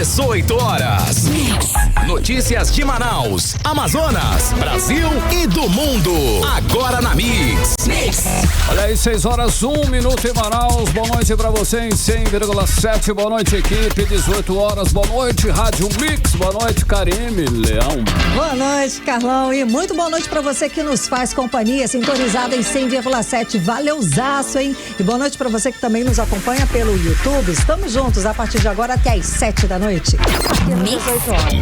18 horas. Notícias de Manaus, Amazonas, Brasil e do mundo. Agora na Mix. Olha aí, 6 horas, 1 minuto em Manaus. Boa noite pra você em 100,7. Boa noite, equipe. 18 horas. Boa noite, Rádio Mix. Boa noite, Karime Leão. Boa noite, Carlão. E muito boa noite pra você que nos faz companhia, sintonizada em 100,7. Valeuzaço, hein? E boa noite pra você que também nos acompanha pelo YouTube. Estamos juntos a partir de agora até às 7 da noite. Mix. 18 horas.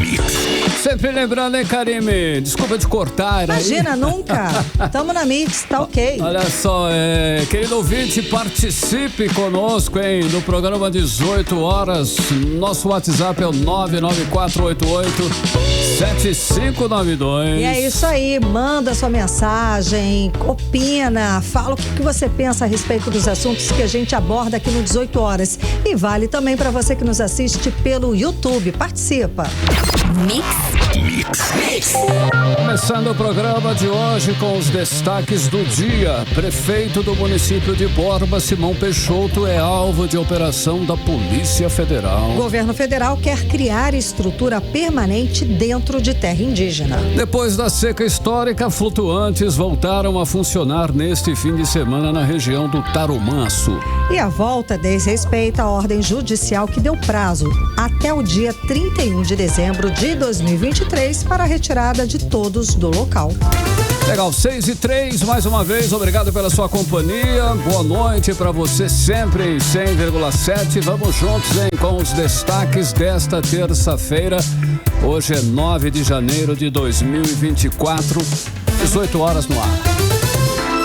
Sempre lembrando, hein, Karime? Desculpa te cortar. Imagina, aí. Nunca. Tamo na Mix, tá ok. Olha só, querido ouvinte, participe conosco, hein, no programa 18 horas. Nosso WhatsApp é o 99488-7592. E é isso aí, manda sua mensagem, opina, fala o que você pensa a respeito dos assuntos que a gente aborda aqui no 18 horas. E vale também para você que nos assiste pelo YouTube. Participa. Mix. Começando o programa de hoje com os destaques do dia. Prefeito do município de Borba, Simão Peixoto, é alvo de operação da Polícia Federal. O governo federal quer criar estrutura permanente dentro de terra indígena. Depois da seca histórica, flutuantes voltaram a funcionar neste fim de semana na região do Tarumanço. E a volta desrespeita a ordem judicial que deu prazo até o dia 31 de dezembro de 2023 para a retirada de todos do local. Legal, 6:03, mais uma vez, obrigado pela sua companhia. Boa noite para você sempre em 100,7. Vamos juntos, hein, com os destaques desta terça-feira. Hoje é 9 de janeiro de 2024, 18 horas no ar.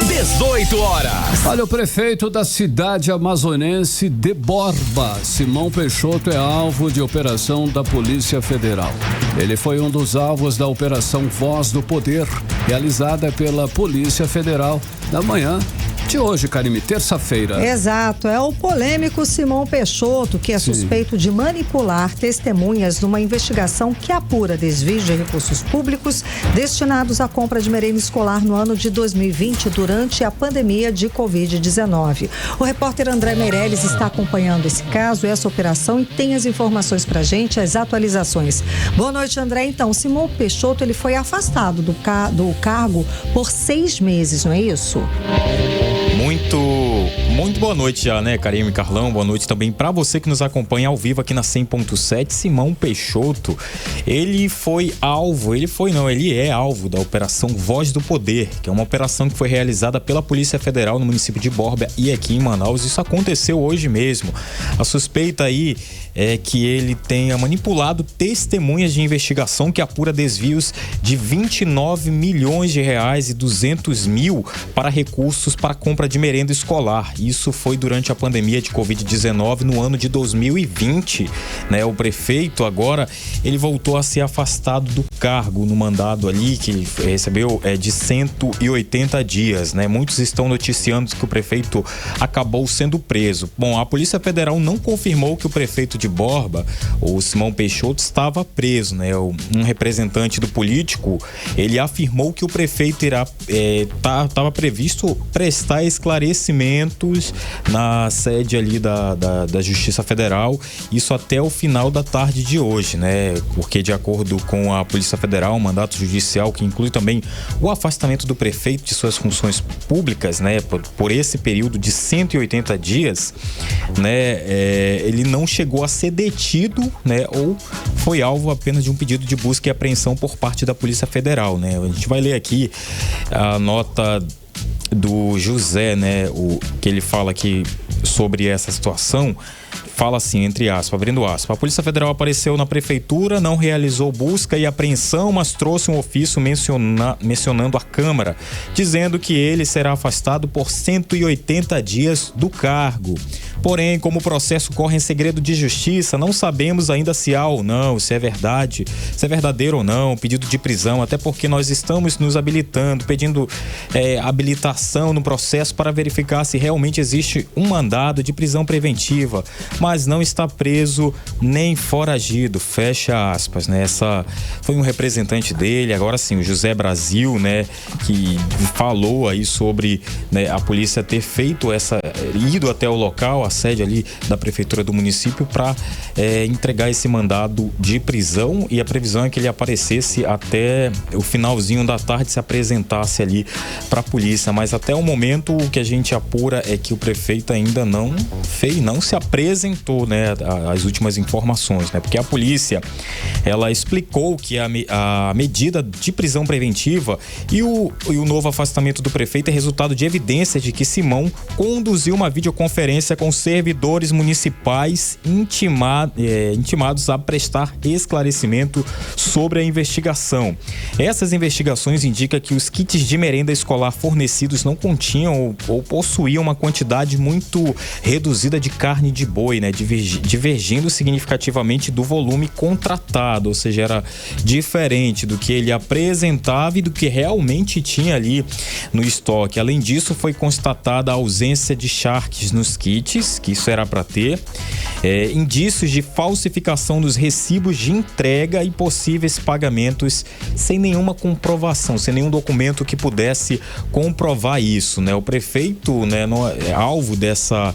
18 horas. Olha, o prefeito da cidade amazonense de Borba, Simão Peixoto, é alvo de operação da Polícia Federal. Ele foi um dos alvos da Operação Voz do Poder, realizada pela Polícia Federal na manhã de hoje, Karime, terça-feira. Exato, é o polêmico Simão Peixoto, que é suspeito de manipular testemunhas numa investigação que apura desvios de recursos públicos destinados à compra de merenda escolar no ano de 2020, durante a pandemia de Covid-19. O repórter André Meirelles está acompanhando esse caso, essa operação, e tem as informações pra gente, as atualizações. Boa noite, André. Então, Simão Peixoto, ele foi afastado do cargo por 6 meses, não é isso? Muito boa noite já, né, Karime, Carlão? Boa noite também para você que nos acompanha ao vivo aqui na 100.7. Simão Peixoto, ele é alvo da Operação Voz do Poder, que é uma operação que foi realizada pela Polícia Federal no município de Borba e aqui em Manaus. Isso aconteceu hoje mesmo. A suspeita aí é que ele tenha manipulado testemunhas de investigação que apura desvios de 29 milhões de reais e 200 mil para recursos para compra de merenda escolar. Isso foi durante a pandemia de Covid-19 no ano de 2020, né? O prefeito agora, ele voltou a ser afastado do cargo no mandado ali que recebeu de 180 dias, né? Muitos estão noticiando que o prefeito acabou sendo preso. Bom, a Polícia Federal não confirmou que o prefeito de Borba, o Simão Peixoto, estava preso, né? Um representante do político, ele afirmou que o prefeito estava previsto prestar esclarecimentos na sede ali da Justiça Federal, isso até o final da tarde de hoje, né? Porque de acordo com a Polícia Federal, um mandato judicial que inclui também o afastamento do prefeito de suas funções públicas, né? Por esse período de 180 dias, né? Ele não chegou a ser detido, né? Ou foi alvo apenas de um pedido de busca e apreensão por parte da Polícia Federal, né? A gente vai ler aqui a nota do José, né, que ele fala aqui sobre essa situação. Fala assim, entre aspas, abrindo aspas: a Polícia Federal apareceu na prefeitura, não realizou busca e apreensão, mas trouxe um ofício mencionando a Câmara, dizendo que ele será afastado por 180 dias do cargo. Porém, como o processo corre em segredo de justiça, não sabemos ainda se há ou não, se é verdade, se é verdadeiro ou não, pedido de prisão, até porque nós estamos nos habilitando, pedindo habilitação no processo para verificar se realmente existe um mandado mandado de prisão preventiva, mas não está preso nem foragido, fecha aspas, né? Essa foi um representante dele, agora sim, o José Brasil, né, que falou aí sobre, né, a polícia ter feito ido até o local, a sede ali da prefeitura do município, para entregar esse mandado de prisão, e a previsão é que ele aparecesse até o finalzinho da tarde, se apresentasse ali para a polícia, mas até o momento o que a gente apura é que o prefeito ainda não se apresentou, né, as últimas informações, né, porque a polícia, ela explicou que a medida de prisão preventiva e o novo afastamento do prefeito é resultado de evidências de que Simão conduziu uma videoconferência com servidores municipais intimados a prestar esclarecimento sobre a investigação. Essas investigações indicam que os kits de merenda escolar fornecidos não continham ou possuíam uma quantidade muito reduzida de carne de boi, né, divergindo significativamente do volume contratado, ou seja, era diferente do que ele apresentava e do que realmente tinha ali no estoque. Além disso, foi constatada a ausência de charques nos kits, que isso era para ter, indícios de falsificação dos recibos de entrega e possíveis pagamentos sem nenhuma comprovação, sem nenhum documento que pudesse comprovar isso, né? O prefeito, né, alvo dessa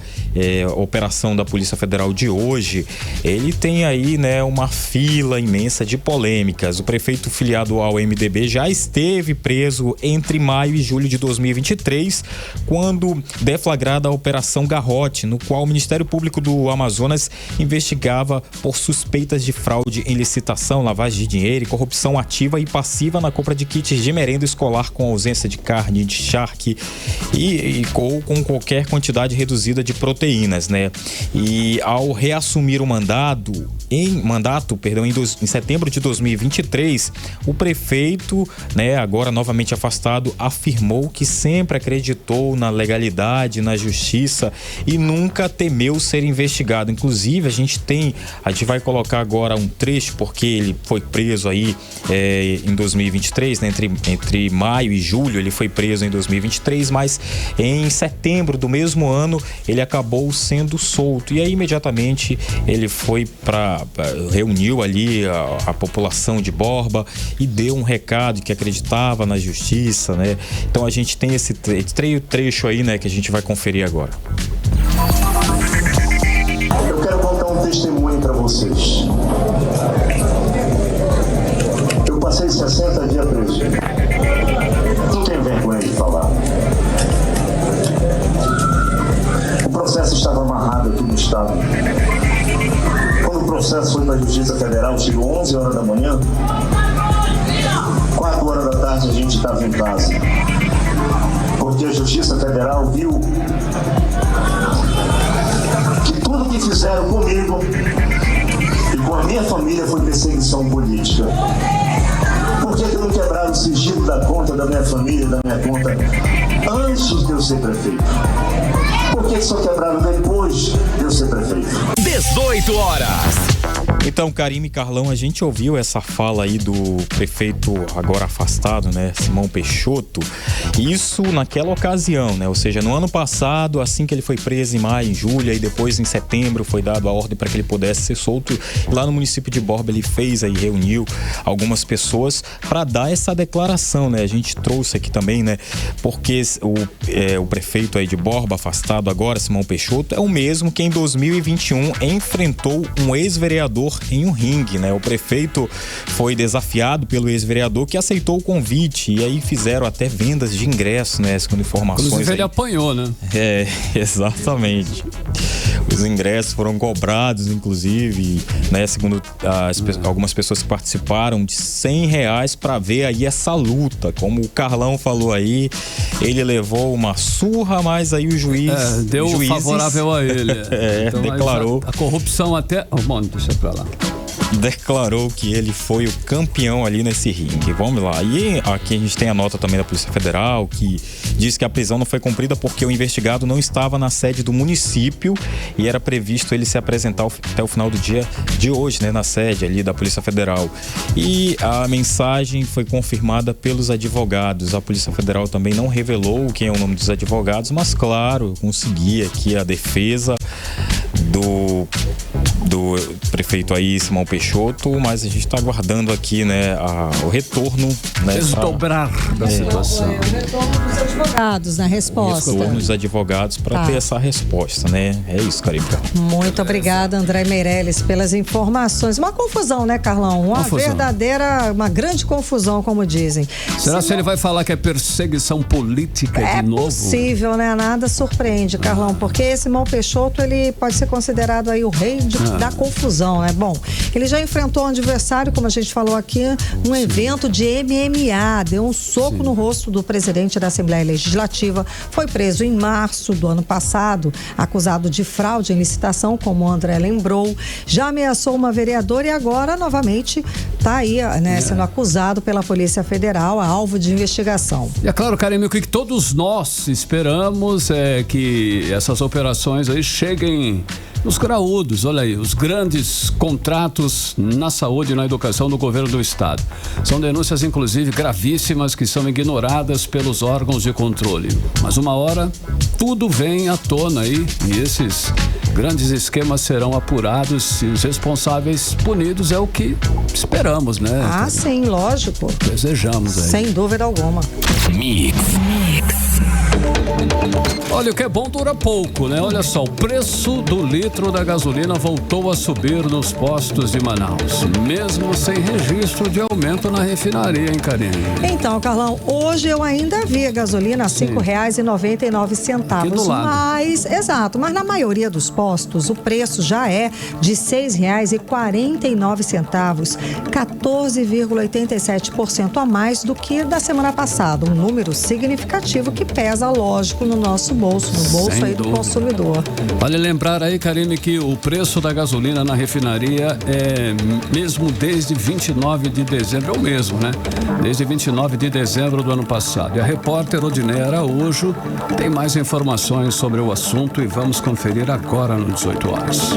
operação da Polícia Federal de hoje, ele tem aí, né, uma fila imensa de polêmicas. O prefeito filiado ao MDB já esteve preso entre maio e julho de 2023, quando deflagrada a Operação Garrote, no qual o Ministério Público do Amazonas investigava por suspeitas de fraude em licitação, lavagem de dinheiro e corrupção ativa e passiva na compra de kits de merenda escolar com ausência de carne, de charque ou com qualquer quantidade reduzida de proteínas, né? E ao reassumir o mandato em setembro de 2023, o prefeito, né, agora novamente afastado, afirmou que sempre acreditou na legalidade, na justiça e nunca temeu ser investigado. Inclusive, a gente vai colocar agora um trecho, porque ele foi preso aí em 2023, né, entre maio e julho, ele foi preso em 2023, mas em setembro do mesmo ano ele acabou sendo solto, e aí imediatamente ele foi reuniu ali a população de Borba e deu um recado que acreditava na justiça, né? Então a gente tem esse trecho aí, né, que a gente vai conferir agora. Eu quero contar um testemunho para vocês. Eu passei 60 dias preso. Não tenho vergonha de falar. O processo estava amarrado aqui no estado. Quando o processo foi para a Justiça Federal, chegou 11 horas da manhã, 4 horas da tarde a gente estava em casa. Porque a Justiça Federal viu que tudo que fizeram comigo e com a minha família foi perseguição política. Por que não quebraram o sigilo da conta da minha família, da minha conta, antes de eu ser prefeito? Por que só quebraram depois de eu ser prefeito? 18 horas. Então, Karime e Carlão, a gente ouviu essa fala aí do prefeito agora afastado, né, Simão Peixoto, isso naquela ocasião, né, ou seja, no ano passado, assim que ele foi preso em maio, em julho, e depois em setembro foi dado a ordem para que ele pudesse ser solto. Lá no município de Borba ele reuniu algumas pessoas para dar essa declaração, né, a gente trouxe aqui também, né, porque o prefeito aí de Borba, afastado agora, Simão Peixoto, é o mesmo que em 2021 enfrentou um ex-vereador em um ringue, né? O prefeito foi desafiado pelo ex-vereador, que aceitou o convite, e aí fizeram até vendas de ingressos, né? Segundo informações. Inclusive ele apanhou, né? Exatamente. Os ingressos foram cobrados, inclusive, né? Segundo algumas pessoas que participaram, de R$100 para ver aí essa luta. Como o Carlão falou aí, ele levou uma surra, mas aí o juiz... deu favorável a ele. Então, declarou. A corrupção até... Bom, deixa pra lá. declarou que ele foi o campeão ali nesse ringue. Vamos lá. E aqui a gente tem a nota também da Polícia Federal, que diz que a prisão não foi cumprida porque o investigado não estava na sede do município e era previsto ele se apresentar até o final do dia de hoje, né, na sede ali da Polícia Federal. E a mensagem foi confirmada pelos advogados. A Polícia Federal também não revelou quem é o nome dos advogados, mas claro, consegui aqui a defesa do prefeito aí, Simão Peixoto, mas a gente está aguardando aqui, né, o retorno, né, desdobrar da situação. O retorno dos advogados na resposta. O retorno dos advogados para ter essa resposta, né? É isso, Carica. Muito obrigada, André Meirelles, pelas informações. Uma confusão, né, Carlão? Uma grande confusão, como dizem. Será que ele vai falar que é perseguição política de novo? É possível, né? Nada surpreende, Carlão, porque Simão Peixoto, ele pode ser considerado aí o rei da confusão, né? Bom, ele já enfrentou um adversário, como a gente falou aqui, num evento de MMA, deu um soco no rosto do presidente da Assembleia Legislativa, foi preso em março do ano passado, acusado de fraude em licitação, como o André lembrou, já ameaçou uma vereadora e agora, novamente, está aí, né, sendo acusado pela Polícia Federal, alvo de investigação. E é claro, Karime, o que todos nós esperamos é que essas operações aí cheguem nos graúdos, olha aí, os grandes contratos na saúde e na educação do governo do estado. São denúncias, inclusive, gravíssimas que são ignoradas pelos órgãos de controle. Mas uma hora, tudo vem à tona aí e esses grandes esquemas serão apurados e os responsáveis punidos, é o que esperamos, né? Ah, sim, lógico. Desejamos aí. Sem dúvida alguma. Mix. Olha, o que é bom dura pouco, né? Olha só, o preço do litro da gasolina voltou a subir nos postos de Manaus, mesmo sem registro de aumento na refinaria, hein, Karine? Então, Carlão, hoje eu ainda vi a gasolina a R$ 5,99. Mas, exato, mas na maioria dos postos o preço já é de R$ 6,49, 14,87% a mais do que da semana passada. Um número significativo que pesa, lógico, no nosso bolso, no bolso aí do consumidor. Vale lembrar aí, Karine, que o preço da gasolina na refinaria é mesmo desde 29 de dezembro, é o mesmo, né? Desde 29 de dezembro do ano passado. E a repórter Odineia Araújo tem mais informações sobre o assunto e vamos conferir agora no 18 horas.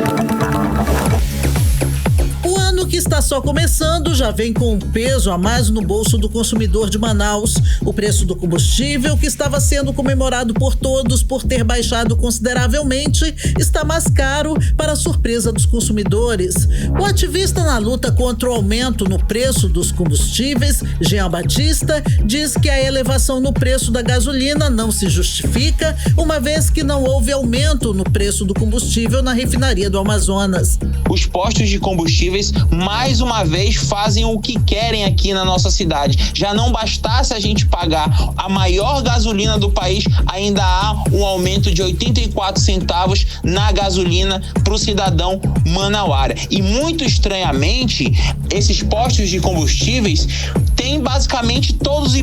Que está só começando, já vem com um peso a mais no bolso do consumidor de Manaus. O preço do combustível, que estava sendo comemorado por todos por ter baixado consideravelmente, está mais caro para a surpresa dos consumidores. O ativista na luta contra o aumento no preço dos combustíveis, Jean Batista, diz que a elevação no preço da gasolina não se justifica, uma vez que não houve aumento no preço do combustível na refinaria do Amazonas. Os postos de combustíveis mais uma vez fazem o que querem aqui na nossa cidade. Já não bastasse a gente pagar a maior gasolina do país, ainda há um aumento de 84 centavos na gasolina para o cidadão manauara. E muito estranhamente, esses postos de combustíveis têm basicamente todos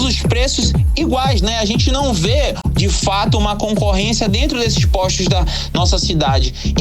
os preços iguais, né? A gente não vê de fato uma concorrência dentro desses postos da nossa cidade.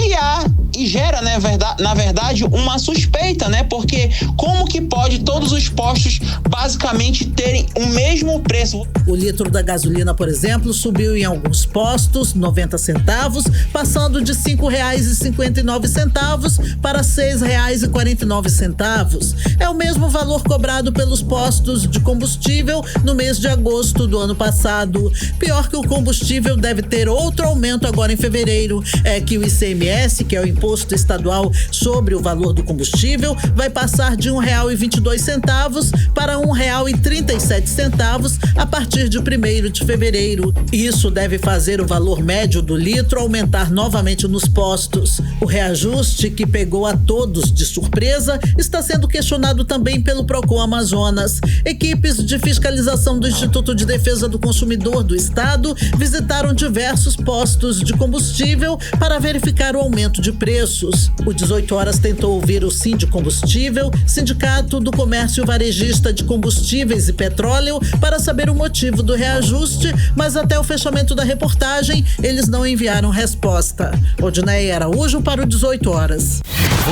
E gera, né, na verdade, uma suspeita, né? Porque como que pode todos os postos basicamente terem o mesmo preço? O litro da gasolina, por exemplo, subiu em alguns postos 90 centavos, passando de R$ 5,59 para R$ 6,49. É o mesmo valor cobrado pelos postos de combustível no mês de agosto do ano passado. Pior que o combustível deve ter outro aumento agora em fevereiro, é que o ICMS, que é o Imposto Estadual sobre o valor do combustível, vai passar de R$ 1,22 para R$ 1,37 a partir de 1º de fevereiro. Isso deve fazer o valor médio do litro aumentar novamente nos postos. O reajuste, que pegou a todos de surpresa, está sendo questionado também pelo Procon Amazonas. Equipes de fiscalização fiscalização do Instituto de Defesa do Consumidor do Estado visitaram diversos postos de combustível para verificar o aumento de preços. O 18 Horas tentou ouvir o Sindicombustível, Sindicato do Comércio Varejista de Combustíveis e Petróleo, para saber o motivo do reajuste, mas até o fechamento da reportagem, eles não enviaram resposta. Odinei Araújo para o 18 Horas.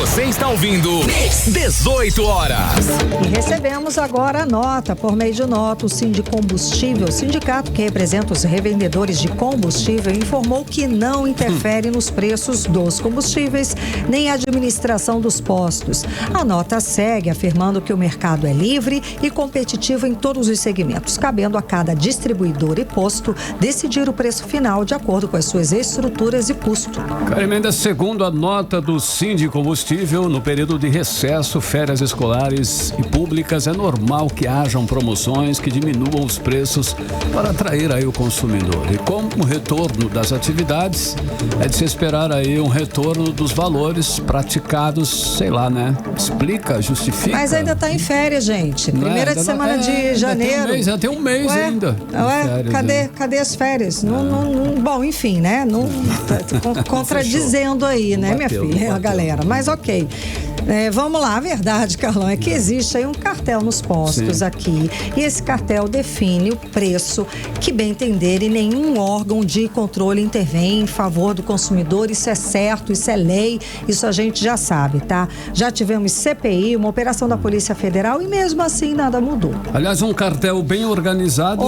Você está ouvindo 18 Horas. E recebemos agora a nota. Por meio de nota, o Sindicombustível, sindicato que representa os revendedores de combustível, informou que não interfere nos preços dos combustíveis nem a administração dos postos. A nota segue afirmando que o mercado é livre e competitivo em todos os segmentos, cabendo a cada distribuidor e posto decidir o preço final de acordo com as suas estruturas e custo. Caremenda, segundo a nota do Sindicombustível, no período de recesso, férias escolares e públicas, é normal que hajam promoções que diminuam os preços para atrair aí o consumidor. E como o retorno das atividades, é de se esperar aí um retorno dos valores praticados, sei lá, né? Explica, justifica. Mas ainda está em férias, gente. Primeira semana de janeiro. Tem um mês ainda. Férias, cadê as férias? Bom, enfim, né? Contradizendo aí, né, minha filha, a galera. Mas ok. Vamos lá, a verdade, Carlão, é que existe aí um cartel nos postos aqui, e esse cartel define o preço que bem entender, e nenhum órgão de controle intervém em favor do consumidor. Isso é certo, isso é lei, isso a gente já sabe, tá? Já tivemos CPI, uma operação da Polícia Federal, e mesmo assim nada mudou. Aliás, um cartel bem organizado.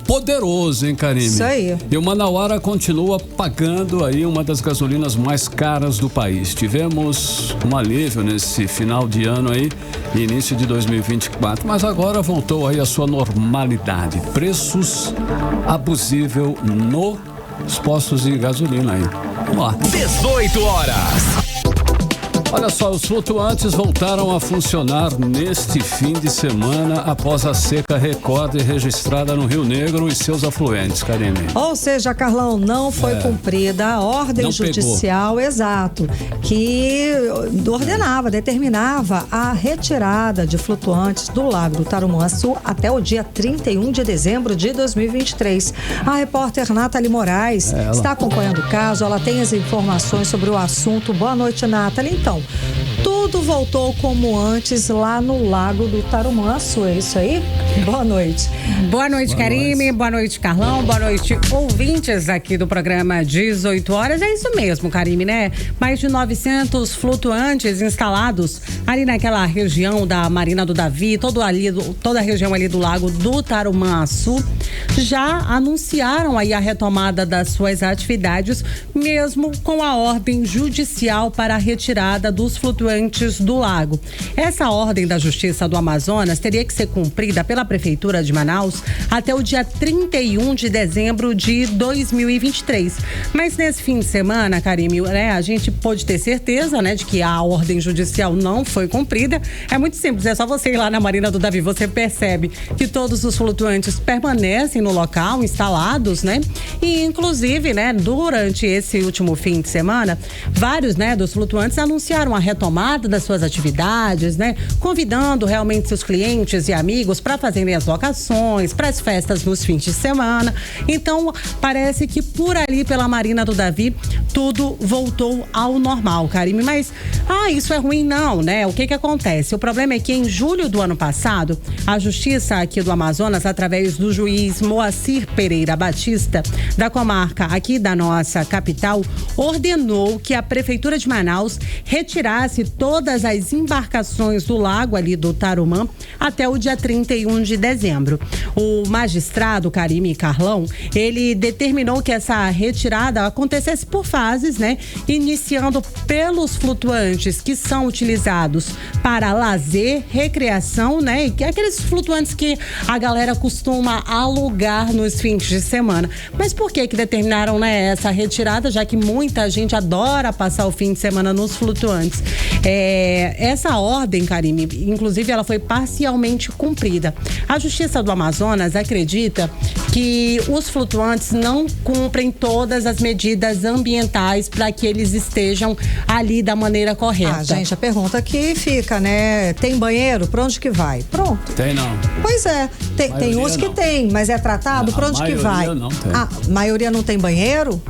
Poderoso, hein, Karime? Isso aí. E o Manauara continua pagando aí uma das gasolinas mais caras do país. Tivemos um alívio nesse final de ano aí, início de 2024, mas agora voltou aí a sua normalidade. Preços abusível nos postos de gasolina aí. Vamos lá. 18 Horas. Olha só, os flutuantes voltaram a funcionar neste fim de semana após a seca recorde registrada no Rio Negro e seus afluentes, Karine. Ou seja, Carlão, não foi cumprida a ordem judicial, exato, que determinava a retirada de flutuantes do Lago do Tarumançu até o dia 31 de dezembro de 2023. A repórter Nathalie Moraes está acompanhando o caso, ela tem as informações sobre o assunto. Boa noite, Nathalie. Então, tudo voltou como antes lá no Lago do Tarumançu, é isso aí? Boa noite. Boa noite, Karime. Boa noite, Carlão. Boa noite, ouvintes aqui do programa 18 Horas. É isso mesmo, Karime, né? Mais de 900 flutuantes instalados ali naquela região da Marina do Davi, toda a região ali do Lago do Tarumançu, já anunciaram aí a retomada das suas atividades, mesmo com a ordem judicial para a retirada dos flutuantes do lago. Essa ordem da Justiça do Amazonas teria que ser cumprida pela Prefeitura de Manaus até o dia 31 de dezembro de 2023. Mas nesse fim de semana, Karime, né, a gente pôde ter certeza, né, de que a ordem judicial não foi cumprida. É muito simples, é só você ir lá na Marina do Davi, você percebe que todos os flutuantes permanecem no local, instalados, né? E inclusive, né, durante esse último fim de semana, vários, né, dos flutuantes anunciaram a retomada das suas atividades, né? Convidando realmente seus clientes e amigos para fazerem as locações, para as festas nos fins de semana. Então, parece que por ali, pela Marina do Davi, tudo voltou ao normal, Karime. Mas, isso é ruim não, né? O que acontece? O problema é que em julho do ano passado, a Justiça aqui do Amazonas, através do juiz Moacir Pereira Batista, da comarca aqui da nossa capital, ordenou que a Prefeitura de Manaus retirasse todas as embarcações do lago ali do Tarumã até o dia 31 de dezembro. O magistrado Karime Carlão, ele determinou que essa retirada acontecesse por fases, né? Iniciando pelos flutuantes que são utilizados para lazer, recreação, né? E aqueles flutuantes que a galera costuma alugar nos fins de semana. Mas por que determinaram, né, essa retirada, já que muita gente adora passar o fim de semana nos flutuantes? essa ordem, Karime, inclusive ela foi parcialmente cumprida. A Justiça do Amazonas acredita que os flutuantes não cumprem todas as medidas ambientais para que eles estejam ali da maneira correta. Gente, a pergunta que fica, né? Tem banheiro? Pra onde que vai? Pronto. Tem não. Pois é, tem uns que tem, mas é tratado? Pra onde que vai? Não tem. A maioria não tem banheiro?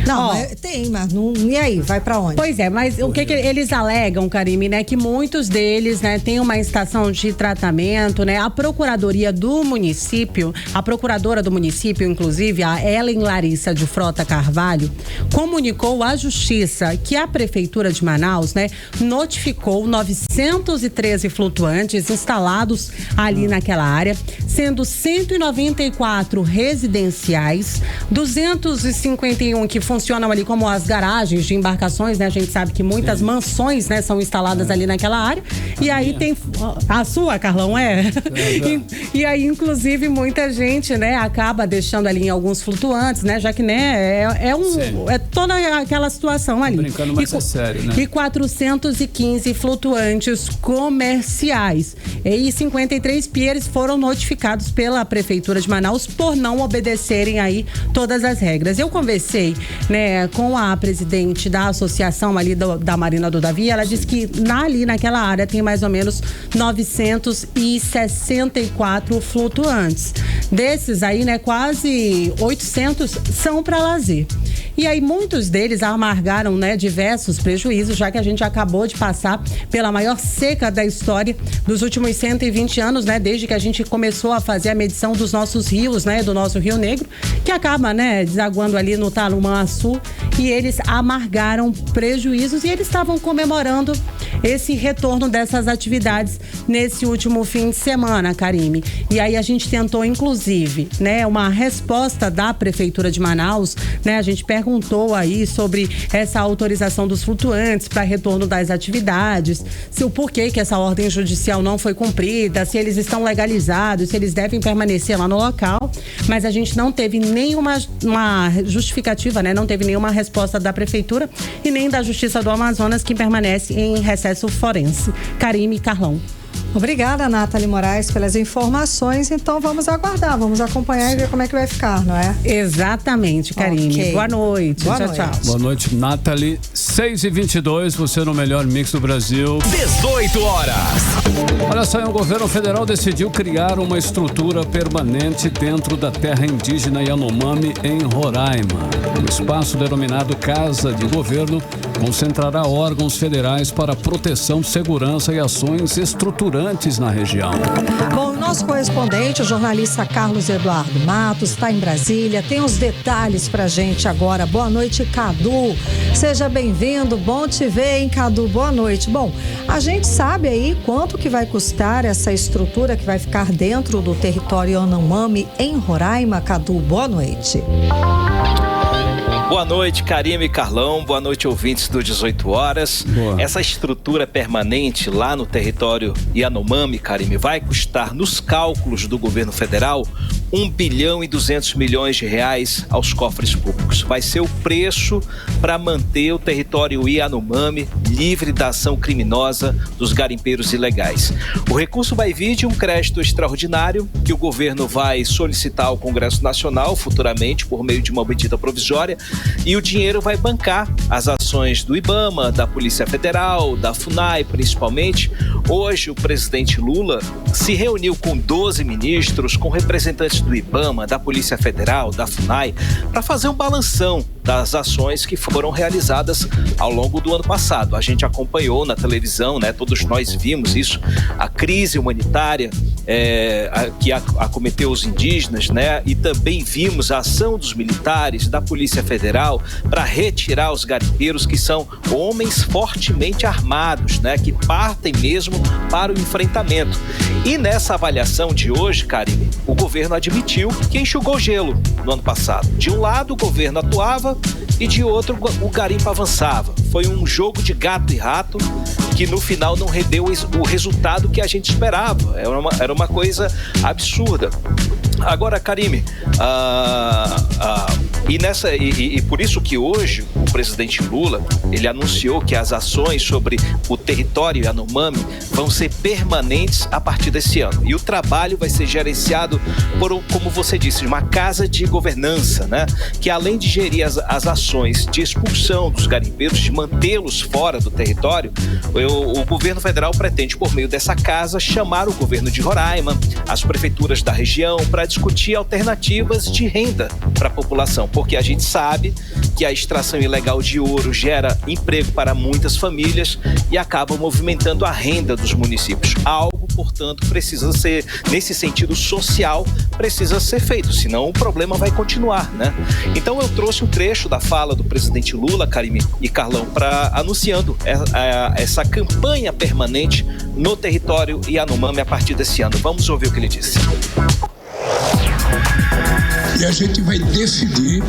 Não, tem, mas não, e aí? Vai pra onde? Pois é, mas o que eles alegam, Karime, né? Que muitos deles, né, têm uma estação de tratamento, né? A Procuradoria do município, a procuradora do município, inclusive, a Ellen Larissa de Frota Carvalho, comunicou à Justiça que a Prefeitura de Manaus, né, notificou 913 flutuantes instalados ali naquela área, sendo 194 residenciais, 251 que funcionam ali como as garagens de embarcações, né? A gente sabe que muitas mansões, né, são instaladas ali naquela área. E aí tem a sua, Carlão, e aí, inclusive, muita gente, né, acaba deixando ali em alguns flutuantes, né? Já que, né, é toda aquela situação ali. Brincando, mas é sério, né? E 415 flutuantes comerciais. E 53 piers foram notificados pela Prefeitura de Manaus por não obedecerem aí todas as regras. Eu conversei, né, com a presidente da associação ali da Marina do Davi. Ela disse que ali naquela área tem mais ou menos 964 flutuantes. Desses aí, né, quase 800 são para lazer. E aí muitos deles amargaram, né, diversos prejuízos, já que a gente acabou de passar pela maior seca da história dos últimos 120 anos, né, desde que a gente começou a fazer a medição dos nossos rios, né, do nosso Rio Negro, que acaba, né, desaguando ali no Tarumançu, e eles amargaram prejuízos e eles estavam comemorando esse retorno dessas atividades nesse último fim de semana, Karime. E aí a gente tentou, inclusive, né, uma resposta da Prefeitura de Manaus, né, a gente perguntou aí sobre essa autorização dos flutuantes para retorno das atividades, se o porquê que essa ordem judicial não foi cumprida, se eles estão legalizados, se eles devem permanecer lá no local, mas a gente não teve nenhuma justificativa, né? Não teve nenhuma resposta da Prefeitura e nem da Justiça do Amazonas, que permanece em recesso forense. Karime e Carlão. Obrigada, Nathalie Moraes, pelas informações. Então vamos aguardar, vamos acompanhar e ver como é que vai ficar, não é? Exatamente, Karime. Okay. Boa noite. Tchau. Boa noite, Nathalie. 6h22, você no melhor mix do Brasil. 18 horas. Olha só, o governo federal decidiu criar uma estrutura permanente dentro da terra indígena Yanomami, em Roraima. O espaço denominado Casa de Governo concentrará órgãos federais para proteção, segurança e ações estruturantes na região. Bom, o nosso correspondente, o jornalista Carlos Eduardo Matos, está em Brasília, tem os detalhes pra gente agora. Boa noite, Cadu. Seja bem-vindo, bom te ver, hein, Cadu? Boa noite. Bom, a gente sabe aí quanto que vai custar essa estrutura que vai ficar dentro do território Yanomami, em Roraima, Cadu? Boa noite. Boa noite, Karime e Carlão. Boa noite, ouvintes do 18 horas. Boa. Essa estrutura permanente lá no território Yanomami, Karime, vai custar, nos cálculos do governo federal, 1 bilhão e 200 milhões de reais aos cofres públicos. Vai ser o preço para manter o território Yanomami livre da ação criminosa dos garimpeiros ilegais. O recurso vai vir de um crédito extraordinário que o governo vai solicitar ao Congresso Nacional futuramente por meio de uma medida provisória, e o dinheiro vai bancar as ações do IBAMA, da Polícia Federal, da FUNAI principalmente. Hoje o presidente Lula se reuniu com 12 ministros, com representantes do IBAMA, da Polícia Federal, da FUNAI, para fazer um balanção das ações que foram realizadas ao longo do ano passado. A gente acompanhou na televisão, né? Todos nós vimos isso, a crise humanitária que acometeu os indígenas, né? E também vimos a ação dos militares, da Polícia Federal, para retirar os garimpeiros, que são homens fortemente armados, né? Que partem mesmo para o enfrentamento. E nessa avaliação de hoje, Karime, o governo admitiu que enxugou gelo no ano passado. De um lado, o governo atuava e de outro, o garimpo avançava. Foi um jogo de gato e rato que no final não rendeu o resultado que a gente esperava. Era uma coisa absurda. Agora, Karime, e por isso que hoje o o presidente Lula, ele anunciou que as ações sobre o território Yanomami vão ser permanentes a partir desse ano. E o trabalho vai ser gerenciado por, como você disse, uma casa de governança, né? Que além de gerir as ações de expulsão dos garimpeiros, de mantê-los fora do território, o governo federal pretende, por meio dessa casa, chamar o governo de Roraima, as prefeituras da região, para discutir alternativas de renda para a população, porque a gente sabe que a extração ilegal de ouro gera emprego para muitas famílias e acaba movimentando a renda dos municípios. Algo, portanto, precisa ser, nesse sentido social, precisa ser feito, senão o problema vai continuar, né? Então eu trouxe um trecho da fala do presidente Lula, Karime e Carlão, anunciando essa campanha permanente no território Yanomami a partir desse ano. Vamos ouvir o que ele disse. E a gente vai decidir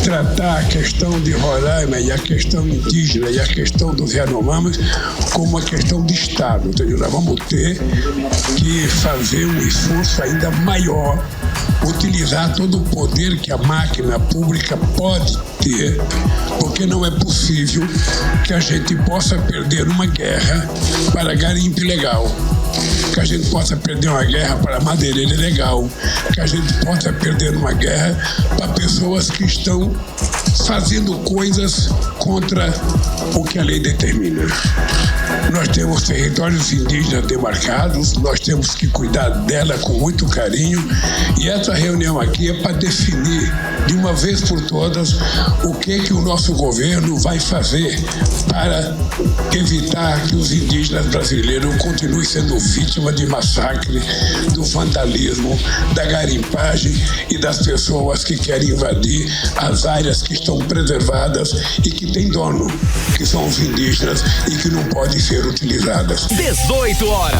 tratar a questão de Roraima e a questão indígena e a questão dos Yanomamis como uma questão de Estado. Entendeu? Nós vamos ter que fazer um esforço ainda maior, utilizar todo o poder que a máquina pública pode ter, porque não é possível que a gente possa perder uma guerra para garimpo ilegal, que a gente possa perder uma guerra para madeireira ilegal, que a gente possa perder uma guerra para pessoas que estão fazendo coisas contra o que a lei determina. Nós temos territórios indígenas demarcados, nós temos que cuidar dela com muito carinho, e essa reunião aqui é para definir de uma vez por todas o que o nosso governo vai fazer para evitar que os indígenas brasileiros continuem sendo vítimas de massacre, do vandalismo, da garimpagem e das pessoas que querem invadir as áreas que estão preservadas e que têm dono, que são os indígenas e que não podem ser utilizadas. 18 horas.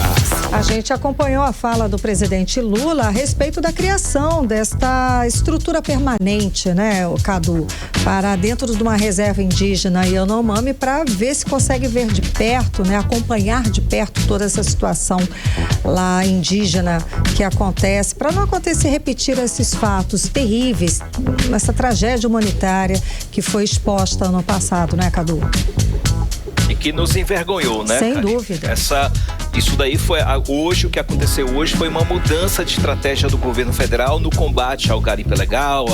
A gente acompanhou a fala do presidente Lula a respeito da criação desta estrutura permanente, né, Cadu, para dentro de uma reserva indígena Yanomami, para ver se consegue ver de perto, né, acompanhar de perto toda essa situação lá indígena que acontece, para não acontecer, repetir esses fatos terríveis, essa tragédia humanitária que foi exposta no passado, né, Cadu? E que nos envergonhou, né? Sem dúvida. Isso daí foi hoje, o que aconteceu hoje foi uma mudança de estratégia do governo federal no combate ao garimpo ilegal,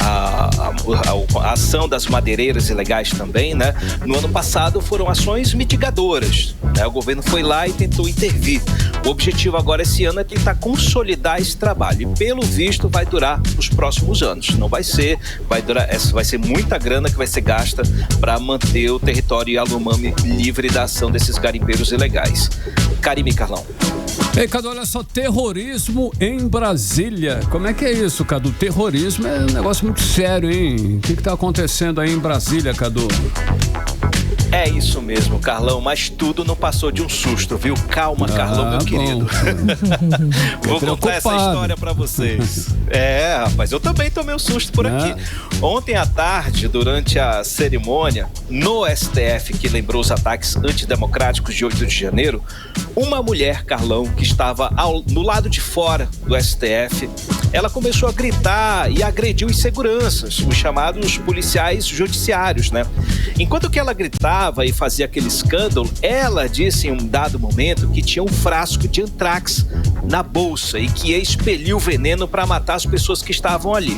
a ação das madeireiras ilegais também, né? No ano passado foram ações mitigadoras, né? O governo foi lá e tentou intervir. O objetivo agora esse ano é tentar consolidar esse trabalho e, pelo visto, vai durar os próximos anos. Não vai ser, vai ser muita grana que vai ser gasta para manter o território Yanomami livre da ação desses garimpeiros ilegais. Karime, Carlão. Ei, Cadu, olha só, terrorismo em Brasília. Como é que é isso, Cadu? Terrorismo é um negócio muito sério, hein? O que está acontecendo aí em Brasília, Cadu? É isso mesmo, Carlão, mas tudo não passou de um susto, viu? Calma, Carlão, meu querido. Vou contar essa história pra vocês. Rapaz, eu também tomei um susto por aqui. Ontem à tarde, durante a cerimônia no STF, que lembrou os ataques antidemocráticos de 8 de janeiro, uma mulher, Carlão, que estava no lado de fora do STF, ela começou a gritar e agrediu os seguranças, os chamados policiais judiciários, né? Enquanto que ela gritava e fazia aquele escândalo, ela disse em um dado momento que tinha um frasco de antrax na bolsa e que ia expelir o veneno para matar as pessoas que estavam ali.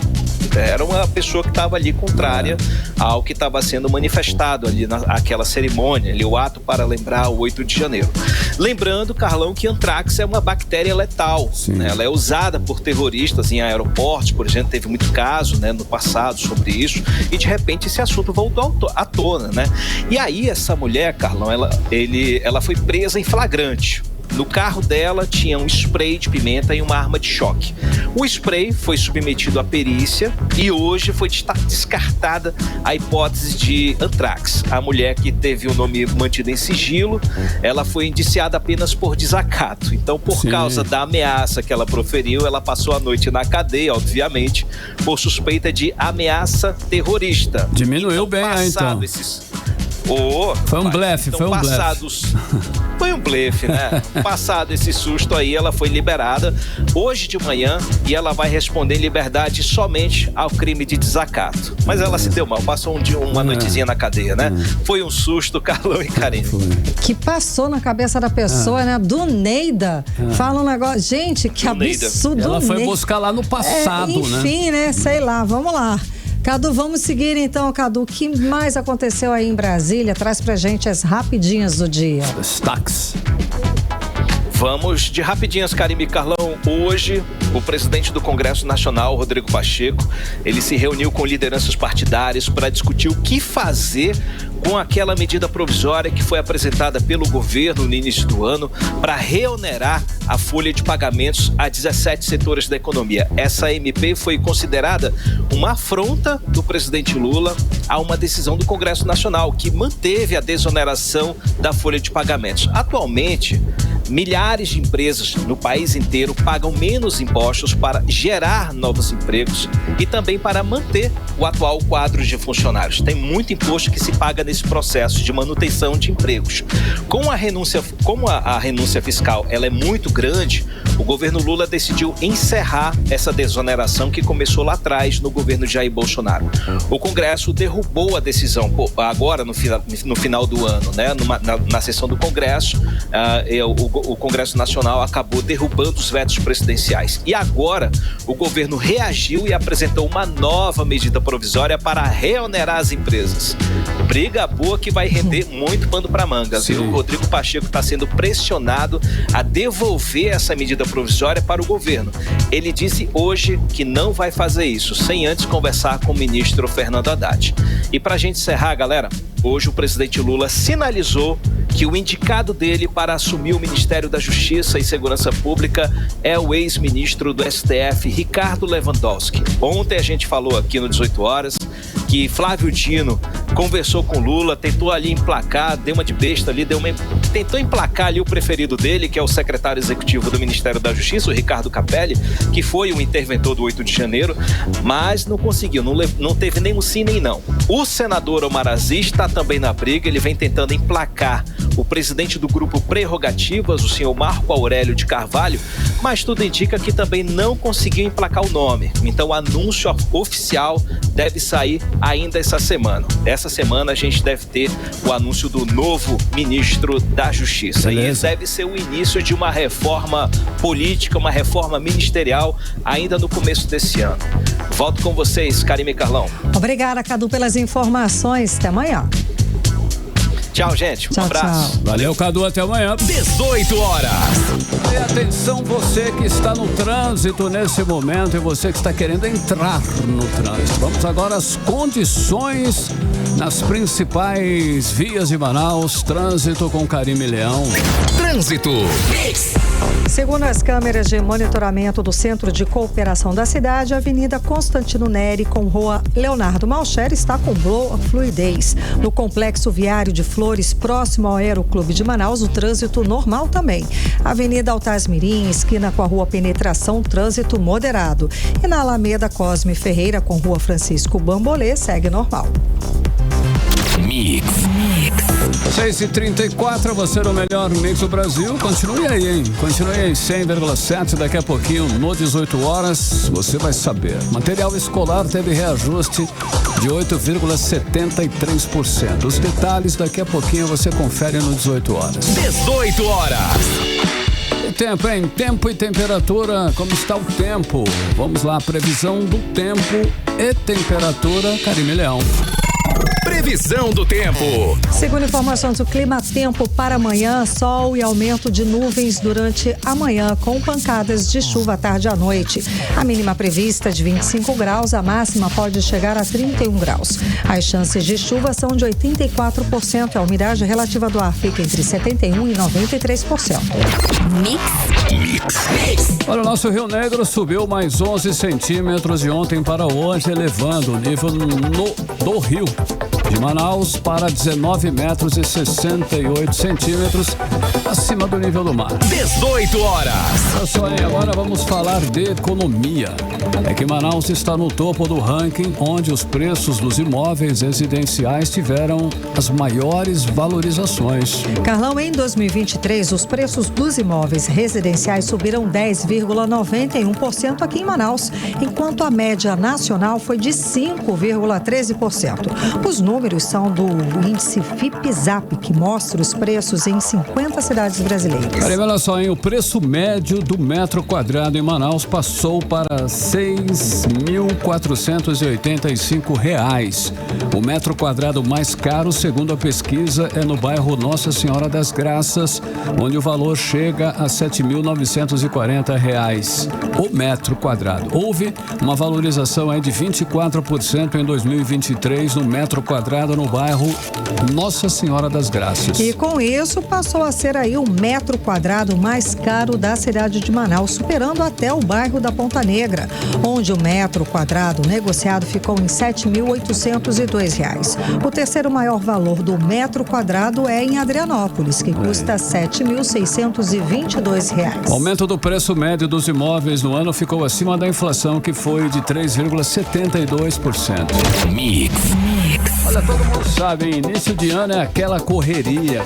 Era uma pessoa que estava ali contrária ao que estava sendo manifestado ali naquela cerimônia, ali, o ato para lembrar o 8 de janeiro. Lembrando, Carlão, que antrax é uma bactéria letal, né? Ela é usada por terroristas em aeroportos, por exemplo, teve muito caso, né, no passado sobre isso, e de repente esse assunto voltou à tona, né? E aí essa mulher, Carlão, ela foi presa em flagrante. No carro dela tinha um spray de pimenta e uma arma de choque. O spray foi submetido à perícia e hoje foi descartada a hipótese de antrax. A mulher, que teve o nome mantido em sigilo, ela foi indiciada apenas por desacato. Então, por causa da ameaça que ela proferiu, ela passou a noite na cadeia, obviamente, por suspeita de ameaça terrorista. Diminuiu bem, então. Foi um blefe, então, Foi um blefe, né? Passado esse susto aí, ela foi liberada hoje de manhã e ela vai responder em liberdade somente ao crime de desacato. Mas ela se deu mal, passou uma noitezinha na cadeia, né? Foi um susto, Carlão e Karine. Que passou na cabeça da pessoa, né? Do Neida. Fala um negócio. Gente, que absurdo. Ela foi buscar lá no passado, enfim, né? Sei lá, vamos lá. Cadu, vamos seguir então, Cadu. O que mais aconteceu aí em Brasília? Traz pra gente as rapidinhas do dia. Destaques. Vamos de rapidinhas, Karime e Carlão. Hoje, o presidente do Congresso Nacional, Rodrigo Pacheco, ele se reuniu com lideranças partidárias para discutir o que fazer com aquela medida provisória que foi apresentada pelo governo no início do ano para reonerar a folha de pagamentos a 17 setores da economia. Essa MP foi considerada uma afronta do presidente Lula a uma decisão do Congresso Nacional que manteve a desoneração da folha de pagamentos. Atualmente, milhares de empresas no país inteiro pagam menos impostos para gerar novos empregos e também para manter o atual quadro de funcionários. Tem muito imposto que se paga nesse processo de manutenção de empregos. Como a renúncia fiscal ela é muito grande, o governo Lula decidiu encerrar essa desoneração que começou lá atrás no governo Jair Bolsonaro. O Congresso derrubou a decisão agora no final do ano, né? Na sessão do Congresso, o Congresso Nacional acabou derrubando os vetos presidenciais. E agora o governo reagiu e apresentou uma nova medida provisória para reonerar as empresas. Briga boa que vai render muito pano para manga, viu? O Rodrigo Pacheco está sendo pressionado a devolver essa medida provisória para o governo. Ele disse hoje que não vai fazer isso sem antes conversar com o ministro Fernando Haddad. E para a gente encerrar, galera, hoje o presidente Lula sinalizou que o indicado dele para assumir o Ministério da Justiça e Segurança Pública é o ex-ministro do STF, Ricardo Lewandowski. Ontem a gente falou aqui no 18 horas que Flávio Dino conversou com Lula, tentou ali emplacar, deu uma de besta ali, tentou emplacar ali o preferido dele, que é o secretário executivo do Ministério da Justiça, o Ricardo Capelli, que foi o interventor do 8 de janeiro, mas não conseguiu, não teve nem um sim nem não. O senador Omar Aziz está também na briga, ele vem tentando emplacar o presidente do grupo Prerrogativas, o senhor Marco Aurélio de Carvalho, mas tudo indica que também não conseguiu emplacar o nome. Então o anúncio oficial deve sair ainda essa semana. Essa semana a gente deve ter o anúncio do novo ministro da Justiça. Beleza. E esse deve ser o início de uma reforma política, uma reforma ministerial ainda no começo desse ano. Volto com vocês, Karime e Carlão. Obrigada, Cadu, pelas informações. Até amanhã. Tchau, gente. Um abraço. Tchau. Valeu, Cadu. Até amanhã. 18 horas. E atenção, você que está no trânsito nesse momento e você que está querendo entrar no trânsito. Vamos agora às condições nas principais vias de Manaus. Trânsito com Karime Leão. Trânsito. Segundo as câmeras de monitoramento do Centro de Cooperação da cidade, a Avenida Constantino Neri com Rua Leonardo Malcher está com boa fluidez. No Complexo Viário de Flores, próximo ao Aeroclube de Manaus, o trânsito normal também. Avenida Altaz Mirim, esquina com a Rua Penetração, trânsito moderado. E na Alameda Cosme Ferreira com Rua Francisco Bambolê, segue normal. Mix. 6h34, você no melhor mix do Brasil. Continue aí, hein? Continue aí em 100,7. Daqui a pouquinho, no 18 horas, você vai saber. Material escolar teve reajuste de 8,73%. Os detalhes daqui a pouquinho você confere no 18 horas. 18 horas. Tempo, hein? Tempo e temperatura, como está o tempo? Vamos lá, previsão do tempo e temperatura, Karime Leão. Previsão do tempo. Segundo informações do Clima Tempo para amanhã, sol e aumento de nuvens durante a manhã, com pancadas de chuva à tarde e à noite. A mínima prevista de 25 graus, a máxima pode chegar a 31 graus. As chances de chuva são de 84%, a umidade relativa do ar fica entre 71% e 93%. Mix. Olha, o nosso Rio Negro subiu mais 11 centímetros de ontem para hoje, elevando o nível do rio de Manaus para 19 metros e 68 centímetros. acima do nível do mar. 18 horas. Pessoal, agora vamos falar de economia. É que Manaus está no topo do ranking, onde os preços dos imóveis residenciais tiveram as maiores valorizações. Carlão, em 2023, os preços dos imóveis residenciais subiram 10,91% aqui em Manaus, enquanto a média nacional foi de 5,13%. Os números são do índice FIPZAP, que mostra os preços em 50 cidades brasileiras. Olha só, hein? O preço médio do metro quadrado em Manaus passou para R$ 6.485. O metro quadrado mais caro, segundo a pesquisa, é no bairro Nossa Senhora das Graças, onde o valor chega a R$ 7.940. O metro quadrado. Houve uma valorização aí de 24% em 2023 no metro quadrado no bairro Nossa Senhora das Graças. E com isso passou a ser aí o metro quadrado mais caro da cidade de Manaus, superando até o bairro da Ponta Negra, onde o metro quadrado negociado ficou em R$ 7.802. O terceiro maior valor do metro quadrado é em Adrianópolis, que custa R$ 7.622. O aumento do preço médio dos imóveis no ano ficou acima da inflação, que foi de 3,72%. Mix. Olha, todo mundo sabe, hein? Início de ano é aquela correria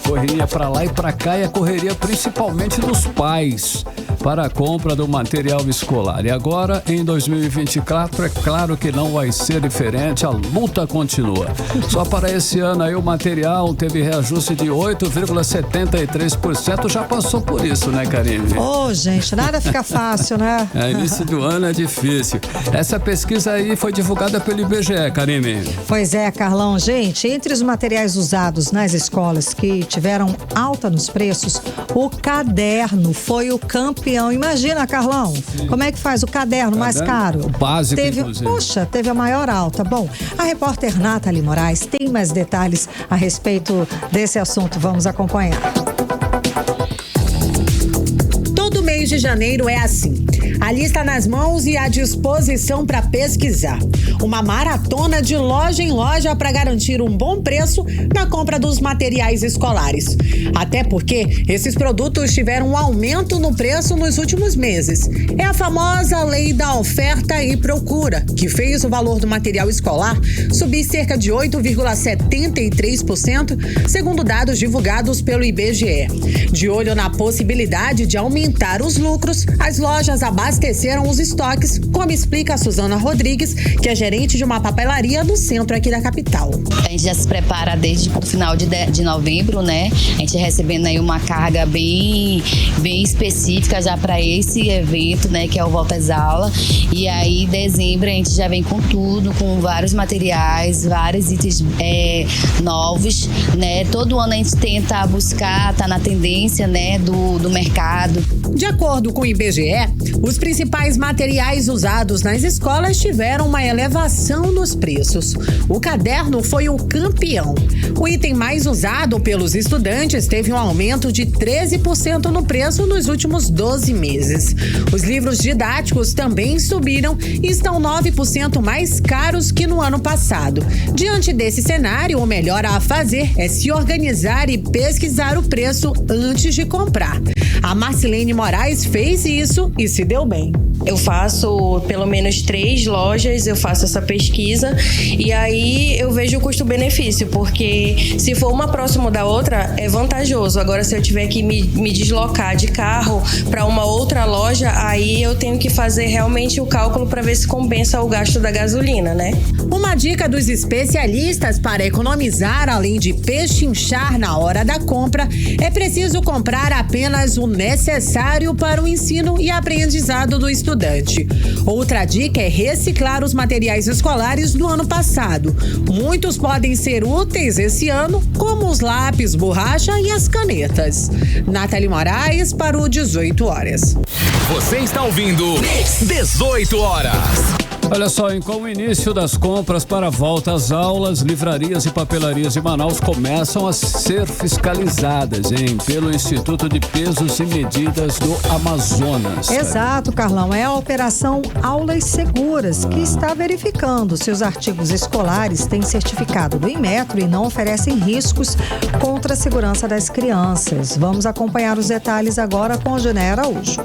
pra lá e pra cá, e a correria principalmente dos pais para a compra do material escolar. E agora, em 2024, é claro que não vai ser diferente, a luta continua. Só para esse ano aí o material teve reajuste de 8,73%, já passou por isso, né, Karine? Ô, gente, nada fica fácil, né? Início do ano é difícil. Essa pesquisa aí foi divulgada pelo IBGE, Karine. Pois é, Carlão. Gente, entre os materiais usados nas escolas que tiveram alta nos preços, o caderno foi o campeão. Imagina, Carlão, como é que faz o caderno mais caro? O básico, inclusive. Teve a maior alta. Bom, a repórter Nathalie Moraes tem mais detalhes a respeito desse assunto. Vamos acompanhar. Todo mês de janeiro é assim. A lista nas mãos e à disposição para pesquisar. Uma maratona de loja em loja para garantir um bom preço na compra dos materiais escolares. Até porque esses produtos tiveram um aumento no preço nos últimos meses. É a famosa lei da oferta e procura, que fez o valor do material escolar subir cerca de 8,73%, segundo dados divulgados pelo IBGE. De olho na possibilidade de aumentar os lucros, as lojas abasteceram os estoques, como explica a Suzana Rodrigues, que é gerente de uma papelaria no centro aqui da capital. A gente já se prepara desde o final de novembro, né? A gente recebendo aí uma carga bem específica já para esse evento, né? Que é o Volta às Aulas. E aí, em dezembro, a gente já vem com tudo, com vários materiais, vários itens novos, né? Todo ano a gente tenta buscar, tá na tendência, né? Do mercado. De acordo com o IBGE, os principais materiais usados nas escolas tiveram uma elevação nos preços. O caderno foi o campeão. O item mais usado pelos estudantes teve um aumento de 13% no preço nos últimos 12 meses. Os livros didáticos também subiram e estão 9% mais caros que no ano passado. Diante desse cenário, o melhor a fazer é se organizar e pesquisar o preço antes de comprar. A Marcilene Moraes fez isso e se deu bem. Eu faço pelo menos 3 lojas, eu faço essa pesquisa e aí eu vejo o custo-benefício, porque se for uma próximo da outra, é vantajoso. Agora, se eu tiver que me deslocar de carro para uma outra loja, aí eu tenho que fazer realmente o cálculo para ver se compensa o gasto da gasolina, né? Uma dica dos especialistas para economizar, além de pechinchar na hora da compra, é preciso comprar apenas o necessário para o ensino e aprendizado do estudante. Outra dica é reciclar os materiais escolares do ano passado. Muitos podem ser úteis esse ano, como os lápis, borracha e as canetas. Nathalie Moraes para o 18 horas. Você está ouvindo 18 horas. Olha só, com o início das compras para a volta às aulas, livrarias e papelarias de Manaus começam a ser fiscalizadas, pelo Instituto de Pesos e Medidas do Amazonas. Exato, Carlão. É a Operação Aulas Seguras, que está verificando se os artigos escolares têm certificado do Inmetro e não oferecem riscos contra a segurança das crianças. Vamos acompanhar os detalhes agora com o Giné Araújo.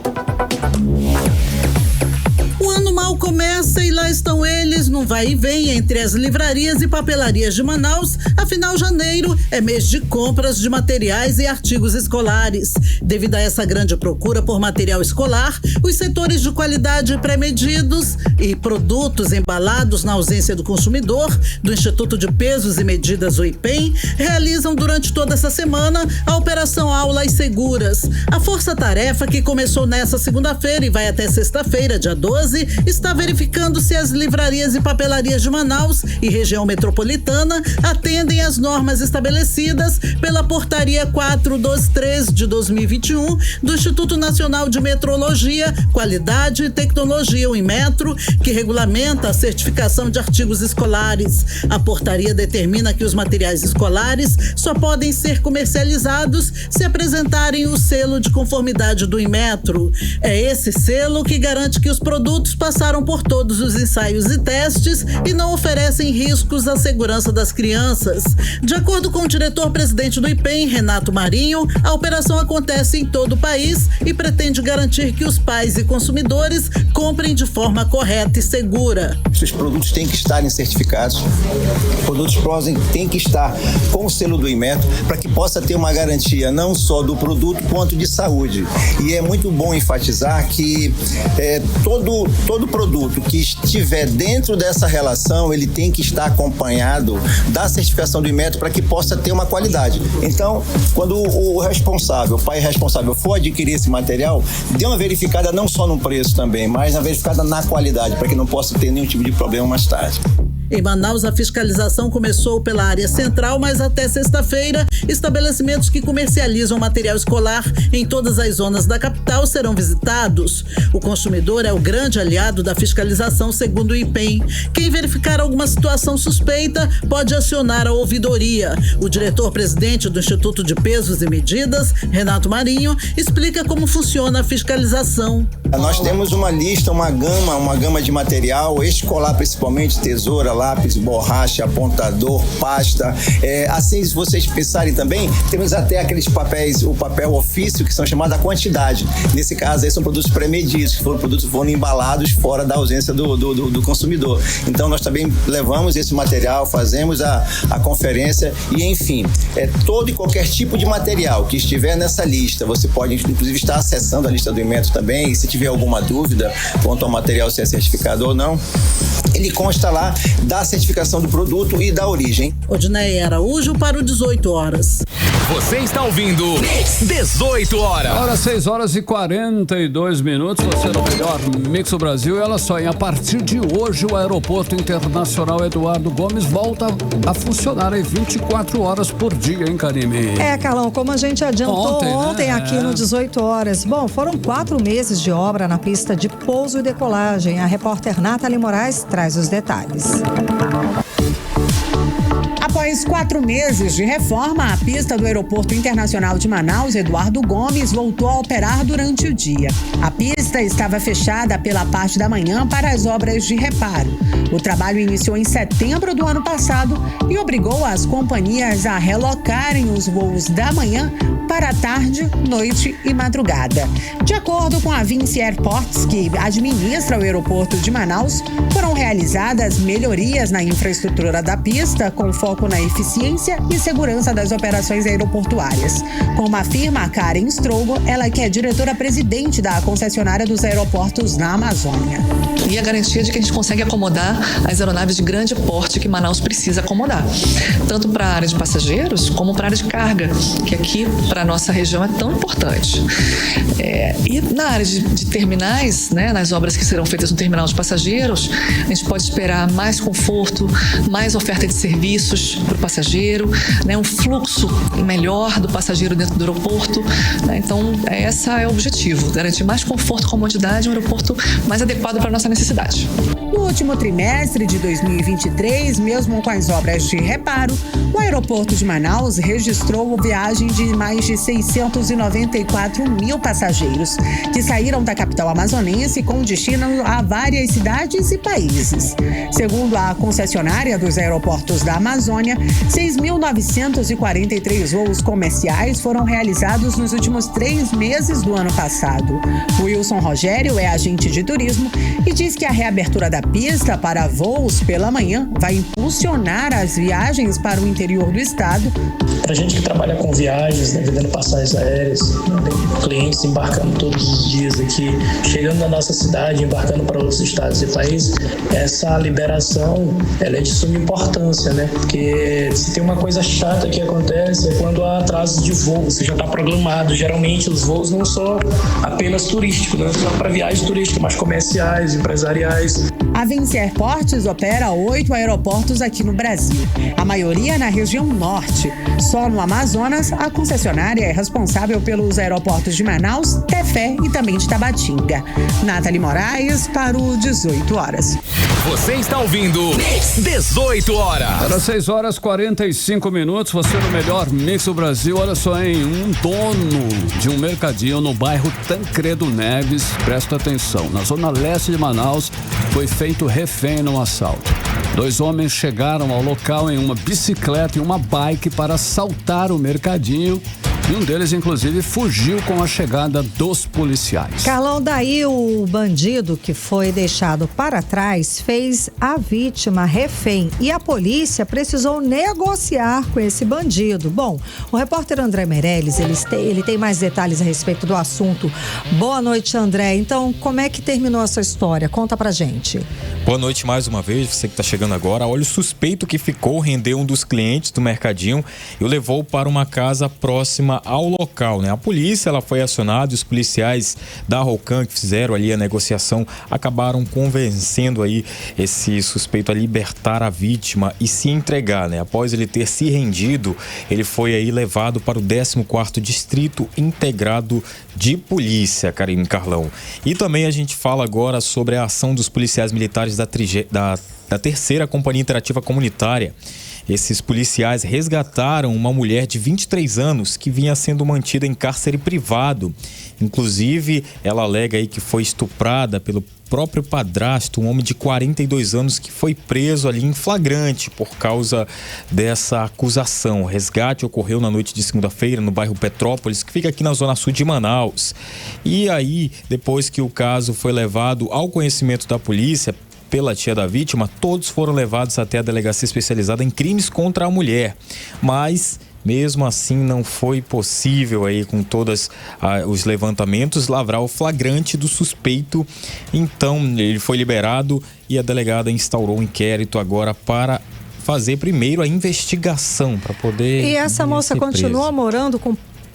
O ano mal começa e lá estão eles num vai e vem entre as livrarias e papelarias de Manaus. Afinal, janeiro é mês de compras de materiais e artigos escolares. Devido a essa grande procura por material escolar, os setores de qualidade pré-medidos e produtos embalados na ausência do consumidor, do Instituto de Pesos e Medidas, o IPEM, realizam durante toda essa semana a Operação Aulas Seguras. A força-tarefa, que começou nessa segunda-feira e vai até sexta-feira, dia 12, está verificando se as livrarias e papelarias de Manaus e região metropolitana atendem às normas estabelecidas pela Portaria 423 de 2021 do Instituto Nacional de Metrologia, Qualidade e Tecnologia, o Inmetro, que regulamenta a certificação de artigos escolares. A portaria determina que os materiais escolares só podem ser comercializados se apresentarem o selo de conformidade do Inmetro. É esse selo que garante que os produtos passaram por todos os ensaios e testes e não oferecem riscos à segurança das crianças. De acordo com o diretor-presidente do IPEM, Renato Marinho, a operação acontece em todo o país e pretende garantir que os pais e consumidores comprem de forma correta e segura. Os produtos têm que estarem certificados, produtos têm que estar com o selo do Inmetro para que possa ter uma garantia não só do produto quanto de saúde. E é muito bom enfatizar que todo produto que estiver dentro dessa relação, ele tem que estar acompanhado da certificação do Inmetro para que possa ter uma qualidade. Então, quando o pai responsável for adquirir esse material, dê uma verificada não só no preço também, mas uma verificada na qualidade, para que não possa ter nenhum tipo de problema mais tarde. Em Manaus, a fiscalização começou pela área central, mas até sexta-feira, estabelecimentos que comercializam material escolar em todas as zonas da capital serão visitados. O consumidor é o grande aliado da fiscalização, segundo o IPEM. Quem verificar alguma situação suspeita pode acionar a ouvidoria. O diretor-presidente do Instituto de Pesos e Medidas, Renato Marinho, explica como funciona a fiscalização. Nós temos uma lista, uma gama de material escolar, principalmente tesoura, lápis, borracha, apontador, pasta. Assim, se vocês pensarem também, temos até aqueles papéis, o papel ofício, que são chamados a quantidade. Nesse caso, aí são produtos pré-medidos, que foram embalados fora da ausência do consumidor. Então, nós também levamos esse material, fazemos a conferência e, enfim, todo e qualquer tipo de material que estiver nessa lista, você pode, inclusive, estar acessando a lista do Inmetro também, e se tiver alguma dúvida quanto ao material se é certificado ou não, ele consta lá da certificação do produto e da origem. Odinei Araújo para o 18 horas. Você está ouvindo 18 horas. Agora 6 horas e 42 minutos. Você no melhor Mix do Brasil. E olha só, a partir de hoje o Aeroporto Internacional Eduardo Gomes volta a funcionar em 24 horas por dia, hein, Karime? Carlão, como a gente adiantou ontem aqui no 18 horas. Bom, foram 4 meses de obra na pista de pouso e decolagem. A repórter Nathalie Moraes traz os detalhes. Após 4 meses de reforma, a pista do Aeroporto Internacional de Manaus, Eduardo Gomes, voltou a operar durante o dia. A pista estava fechada pela parte da manhã para as obras de reparo. O trabalho iniciou em setembro do ano passado e obrigou as companhias a relocarem os voos da manhã para a tarde, noite e madrugada. De acordo com a Vinci Airports, que administra o aeroporto de Manaus, foram realizadas melhorias na infraestrutura da pista, com foco na eficiência e segurança das operações aeroportuárias. Como afirma a Karen Strogo, ela que é diretora-presidente da concessionária dos aeroportos na Amazônia. E a garantia de que a gente consegue acomodar as aeronaves de grande porte que Manaus precisa acomodar, tanto para a área de passageiros como para a área de carga, que aqui para a nossa região é tão importante. E na área de terminais, né, nas obras que serão feitas no terminal de passageiros, a gente pode esperar mais conforto, mais oferta de serviços para para o passageiro, né, um fluxo melhor do passageiro dentro do aeroporto, né? Então, esse é o objetivo, garantir mais conforto e comodidade, um aeroporto mais adequado para a nossa necessidade. No último trimestre de 2023, mesmo com as obras de reparo, o aeroporto de Manaus registrou viagem de mais de 694 mil passageiros, que saíram da capital amazonense com destino a várias cidades e países. Segundo a concessionária dos aeroportos da Amazônia, 6.943 voos comerciais foram realizados nos últimos 3 meses do ano passado. Wilson Rogério é agente de turismo e diz que a reabertura da pista para voos pela manhã vai impulsionar as viagens para o interior do estado. Para a gente que trabalha com viagens, né, vendendo passagens aéreas, clientes embarcando todos os dias aqui, chegando na nossa cidade, embarcando para outros estados e países, essa liberação ela é de suma importância, né? Porque se tem uma coisa chata que acontece é quando há atraso de voo, você já está programado. Geralmente os voos não são apenas turísticos, não só para viagens turísticas, mas comerciais, empresariais. A Vinci Airports opera 8 aeroportos aqui no Brasil, a maioria na região norte. Só no Amazonas, a concessionária é responsável pelos aeroportos de Manaus, Tefé e também de Tabatinga. Nathalie Moraes para o 18 horas. Você está ouvindo 18 horas. Era 6 horas 45 minutos. Você no melhor Mix do Brasil. Olha só, hein? Um dono de um mercadinho no bairro Tancredo Neves, presta atenção, na zona leste de Manaus, foi feito refém num assalto. 2 homens chegaram ao local em uma bicicleta e uma bike para assaltar o mercadinho. E um deles, inclusive, fugiu com a chegada dos policiais. Carlão, daí o bandido que foi deixado para trás fez a vítima refém e a polícia precisou negociar com esse bandido. Bom, o repórter André Meirelles, ele tem mais detalhes a respeito do assunto. Boa noite, André. Então, como é que terminou essa história? Conta pra gente. Boa noite mais uma vez, você que está chegando agora. Olha, o suspeito que ficou rendeu um dos clientes do mercadinho e o levou para uma casa próxima ao local, né? A polícia, ela foi acionada e os policiais da Rocan que fizeram ali a negociação acabaram convencendo aí esse suspeito a libertar a vítima e se entregar, né? Após ele ter se rendido, ele foi aí levado para o 14º Distrito Integrado de Polícia, Karine Carlão. E também a gente fala agora sobre a ação dos policiais militares da 3ª Companhia Interativa Comunitária. Esses policiais resgataram uma mulher de 23 anos que vinha sendo mantida em cárcere privado. Inclusive, ela alega aí que foi estuprada pelo próprio padrasto, um homem de 42 anos que foi preso ali em flagrante por causa dessa acusação. O resgate ocorreu na noite de segunda-feira no bairro Petrópolis, que fica aqui na zona sul de Manaus. E aí, depois que o caso foi levado ao conhecimento da polícia pela tia da vítima, todos foram levados até a delegacia especializada em crimes contra a mulher. Mas mesmo assim não foi possível aí, com todos os levantamentos, lavrar o flagrante do suspeito. Então ele foi liberado e a delegada instaurou um inquérito agora para fazer primeiro a investigação para poder... E essa moça continua morando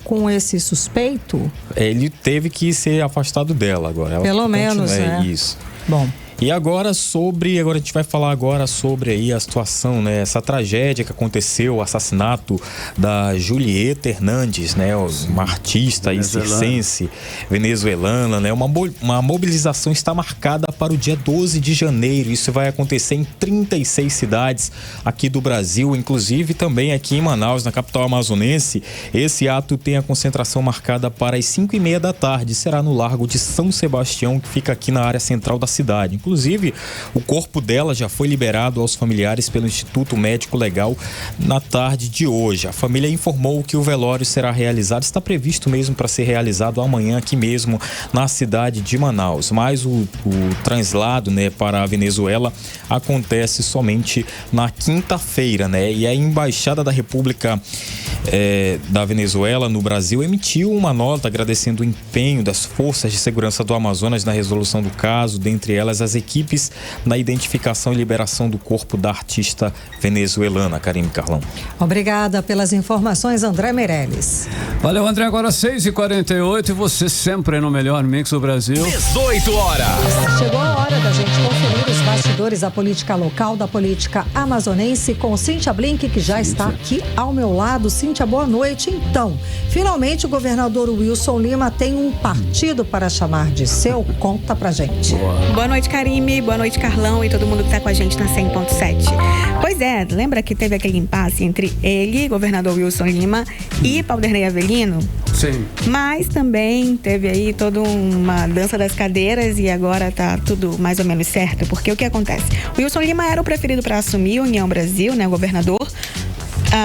com esse suspeito? Ele teve que ser afastado dela agora. Pelo menos, né? Isso. Bom. E agora a gente vai falar agora sobre aí a situação, né? Essa tragédia que aconteceu, o assassinato da Julieta Hernandes, né? Uma artista aí circense, venezuelana, né? Uma mobilização está marcada para o dia 12 de janeiro. Isso vai acontecer em 36 cidades aqui do Brasil, inclusive também aqui em Manaus, na capital amazonense. Esse ato tem a concentração marcada para as 5h30 da tarde. Será no Largo de São Sebastião, que fica aqui na área central da cidade. Inclusive, o corpo dela já foi liberado aos familiares pelo Instituto Médico Legal na tarde de hoje. A família informou que o velório será realizado, está previsto mesmo para ser realizado amanhã aqui mesmo na cidade de Manaus. Mas o translado, né, para a Venezuela acontece somente na quinta-feira, né? E a Embaixada da República da Venezuela no Brasil emitiu uma nota agradecendo o empenho das forças de segurança do Amazonas na resolução do caso, dentre elas as equipes na identificação e liberação do corpo da artista venezuelana. Karine Carlão. Obrigada pelas informações, André Meirelles. Valeu, André. Agora 6h48 e você sempre no melhor Mix do Brasil. 18 horas. Chegou a hora da gente conferir os bastidores bastidores da política local, da política amazonense, com Cíntia Blink, que já está aqui ao meu lado. Cíntia, boa noite. Então, finalmente o governador Wilson Lima tem um partido para chamar de seu. Conta pra gente. Boa noite, Karime. Boa noite, Carlão e todo mundo que está com a gente na 100.7. Pois é, lembra que teve aquele impasse entre ele, governador Wilson Lima, e Paulderney Avelino? Sim. Mas também teve aí toda uma dança das cadeiras e agora tá tudo mais ou menos certo, porque o que acontece? O Wilson Lima era o preferido para assumir a União Brasil, né, o governador.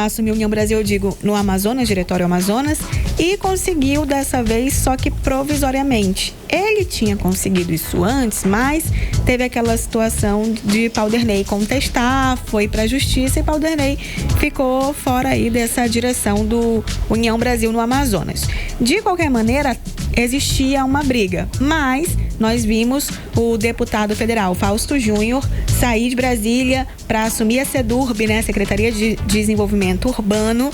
Assumiu a União Brasil, eu digo, no Amazonas, Diretório Amazonas, e conseguiu dessa vez, só que provisoriamente. Ele tinha conseguido isso antes, mas teve aquela situação de Paulderney contestar, foi para a justiça e Paulderney ficou fora aí dessa direção do União Brasil no Amazonas. De qualquer maneira, existia uma briga, mas nós vimos o deputado federal Fausto Júnior sair de Brasília para assumir a SEDURB, né, Secretaria de Desenvolvimento Urbano,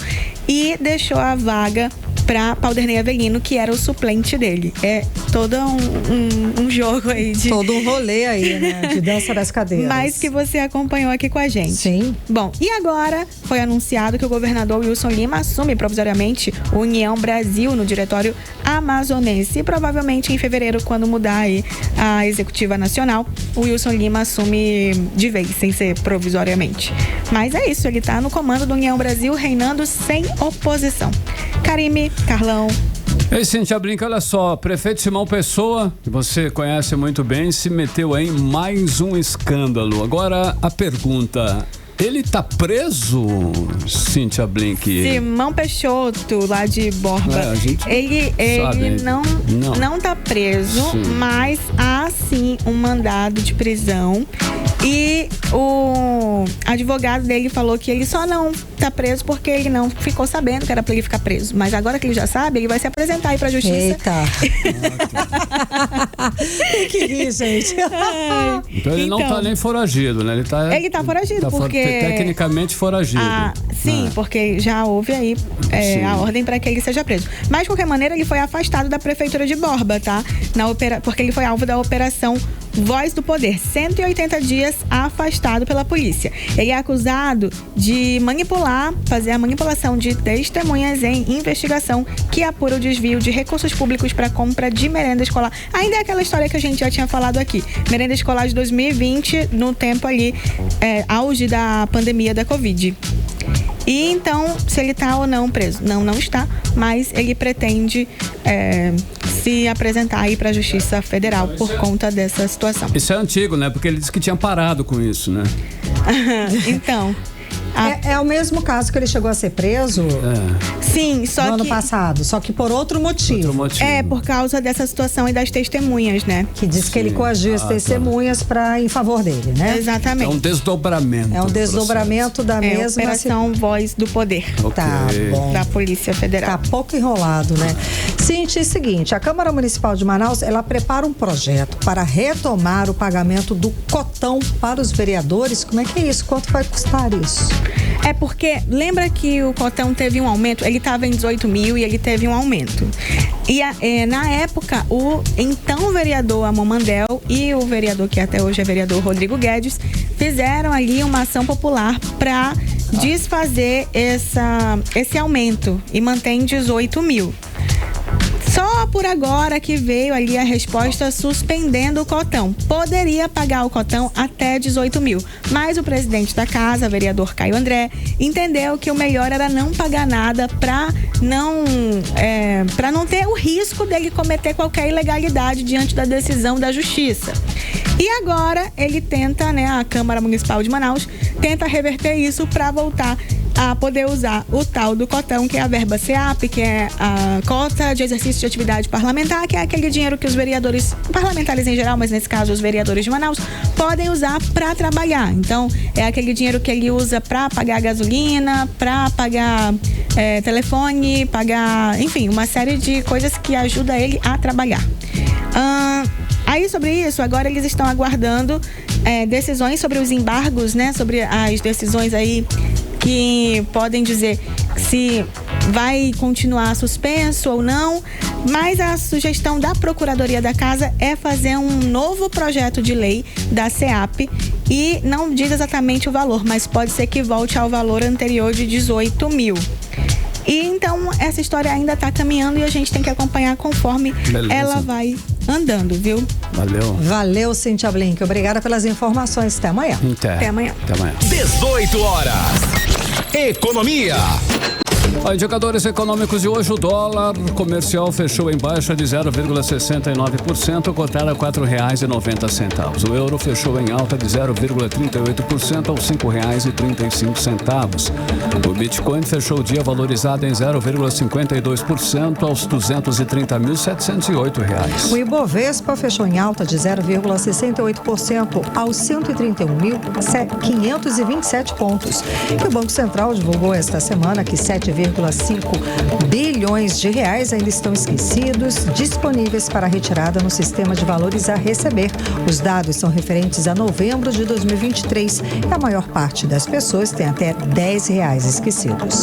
e deixou a vaga para Paulderney Avelino, que era o suplente dele. É todo um jogo aí de... Todo um rolê aí, né? De dança das cadeiras. Mas que você acompanhou aqui com a gente. Sim. Bom, e agora foi anunciado que o governador Wilson Lima assume provisoriamente União Brasil no Diretório Amazonense. E provavelmente em fevereiro, quando mudar aí a Executiva Nacional, o Wilson Lima assume de vez, sem ser provisoriamente. Mas é isso, ele tá no comando do União Brasil, reinando sem oposição. Karime, Carlão. Ei, Cíntia Blink, olha só, prefeito Simão Pessoa, que você conhece muito bem, se meteu em mais um escândalo. Agora a pergunta, ele tá preso, Cíntia Blink? Simão Peixoto, lá de Borba. Ele não tá preso, sim, mas há sim um mandado de prisão. E o advogado dele falou que ele só não tá preso porque ele não ficou sabendo que era pra ele ficar preso. Mas agora que ele já sabe, ele vai se apresentar aí pra justiça. Eita! Tem que rir, gente. Então ele não tá nem foragido, né? Ele tá foragido, porque... Tecnicamente foragido. Sim, porque já houve aí a ordem para que ele seja preso. Mas, de qualquer maneira, ele foi afastado da prefeitura de Borba, tá? porque ele foi alvo da operação Voz do Poder, 180 dias afastado pela polícia. Ele é acusado de fazer a manipulação de testemunhas em investigação que apura o desvio de recursos públicos para compra de merenda escolar. Ainda é aquela história que a gente já tinha falado aqui. Merenda escolar de 2020, no tempo ali, auge da pandemia da Covid. E então, se ele está ou não preso? Não está, mas ele pretende se apresentar aí para a Justiça Federal por conta dessa situação. Isso é antigo, né? Porque ele disse que tinha parado com isso, né? Então... É o mesmo caso que ele chegou a ser preso? Sim, só no ano passado, só que por outro motivo. Por causa dessa situação e das testemunhas, né? Que diz que ele coagiu as testemunhas em favor dele, né? Exatamente. É um desdobramento. É um desdobramento da mesma... Operação Voz do Poder. Tá bom. Da Polícia Federal. Tá pouco enrolado, né? Cíntia, é o seguinte, a Câmara Municipal de Manaus, ela prepara um projeto para retomar o pagamento do cotão para os vereadores. Como é que é isso? Quanto vai custar isso? É porque, lembra que o cotão teve um aumento? Ele estava em 18 mil e ele teve um aumento. E na época, o então vereador Amon Mandel e o vereador, que até hoje é vereador, Rodrigo Guedes, fizeram ali uma ação popular para desfazer esse aumento e manter em 18 mil. Só por agora que veio ali a resposta suspendendo o cotão. Poderia pagar o cotão até 18 mil. Mas o presidente da casa, vereador Caio André, entendeu que o melhor era não pagar nada para não ter o risco dele cometer qualquer ilegalidade diante da decisão da justiça. E agora ele tenta, a Câmara Municipal de Manaus tenta reverter isso para voltar a poder usar o tal do cotão, que é a verba CEAP, que é a cota de exercício de atividade parlamentar, que é aquele dinheiro que os vereadores, parlamentares em geral, mas nesse caso os vereadores de Manaus, podem usar para trabalhar. Então, é aquele dinheiro que ele usa para pagar gasolina, para pagar telefone, pagar, enfim, uma série de coisas que ajuda ele a trabalhar. Aí, sobre isso, agora eles estão aguardando decisões sobre os embargos, né? Sobre as decisões aí que podem dizer se vai continuar suspenso ou não, mas a sugestão da Procuradoria da Casa é fazer um novo projeto de lei da SEAP e não diz exatamente o valor, mas pode ser que volte ao valor anterior de 18 mil. E então essa história ainda está caminhando e a gente tem que acompanhar conforme ela vai andando, viu? Valeu, Cíntia Blink. Obrigada pelas informações. Até amanhã. Até amanhã. 18 horas. Economia. Indicadores econômicos de hoje: o dólar comercial fechou em baixa de 0,69%, cotada a R$4,90. O euro fechou em alta de 0,38% aos R$5,35. O Bitcoin fechou o dia valorizado em 0,52% aos R$230.708. O Ibovespa fechou em alta de 0,68% aos 131.527 pontos. E o Banco Central divulgou esta semana que 7,5 bilhões de reais ainda estão esquecidos, disponíveis para retirada no sistema de valores a receber. Os dados são referentes a novembro de 2023 e a maior parte das pessoas tem até R$10 esquecidos.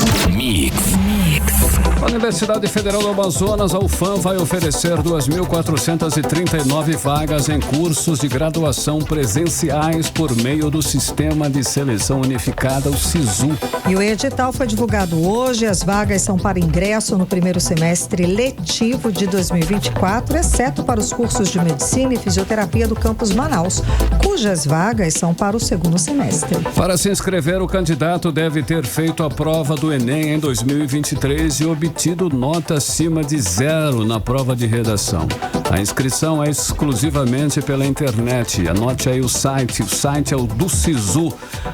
A Universidade Federal do Amazonas, a UFAM, vai oferecer 2.439 vagas em cursos de graduação presenciais por meio do Sistema de Seleção Unificada, o SISU. E o edital foi divulgado hoje. As vagas são para ingresso no primeiro semestre letivo de 2024, exceto para os cursos de Medicina e Fisioterapia do Campus Manaus, cujas vagas são para o segundo semestre. Para se inscrever, o candidato deve ter feito a prova do Enem em 2023 e obtido nota acima de 0 na prova de redação. A inscrição é exclusivamente pela internet. Anote aí o site. O site é o do SISU,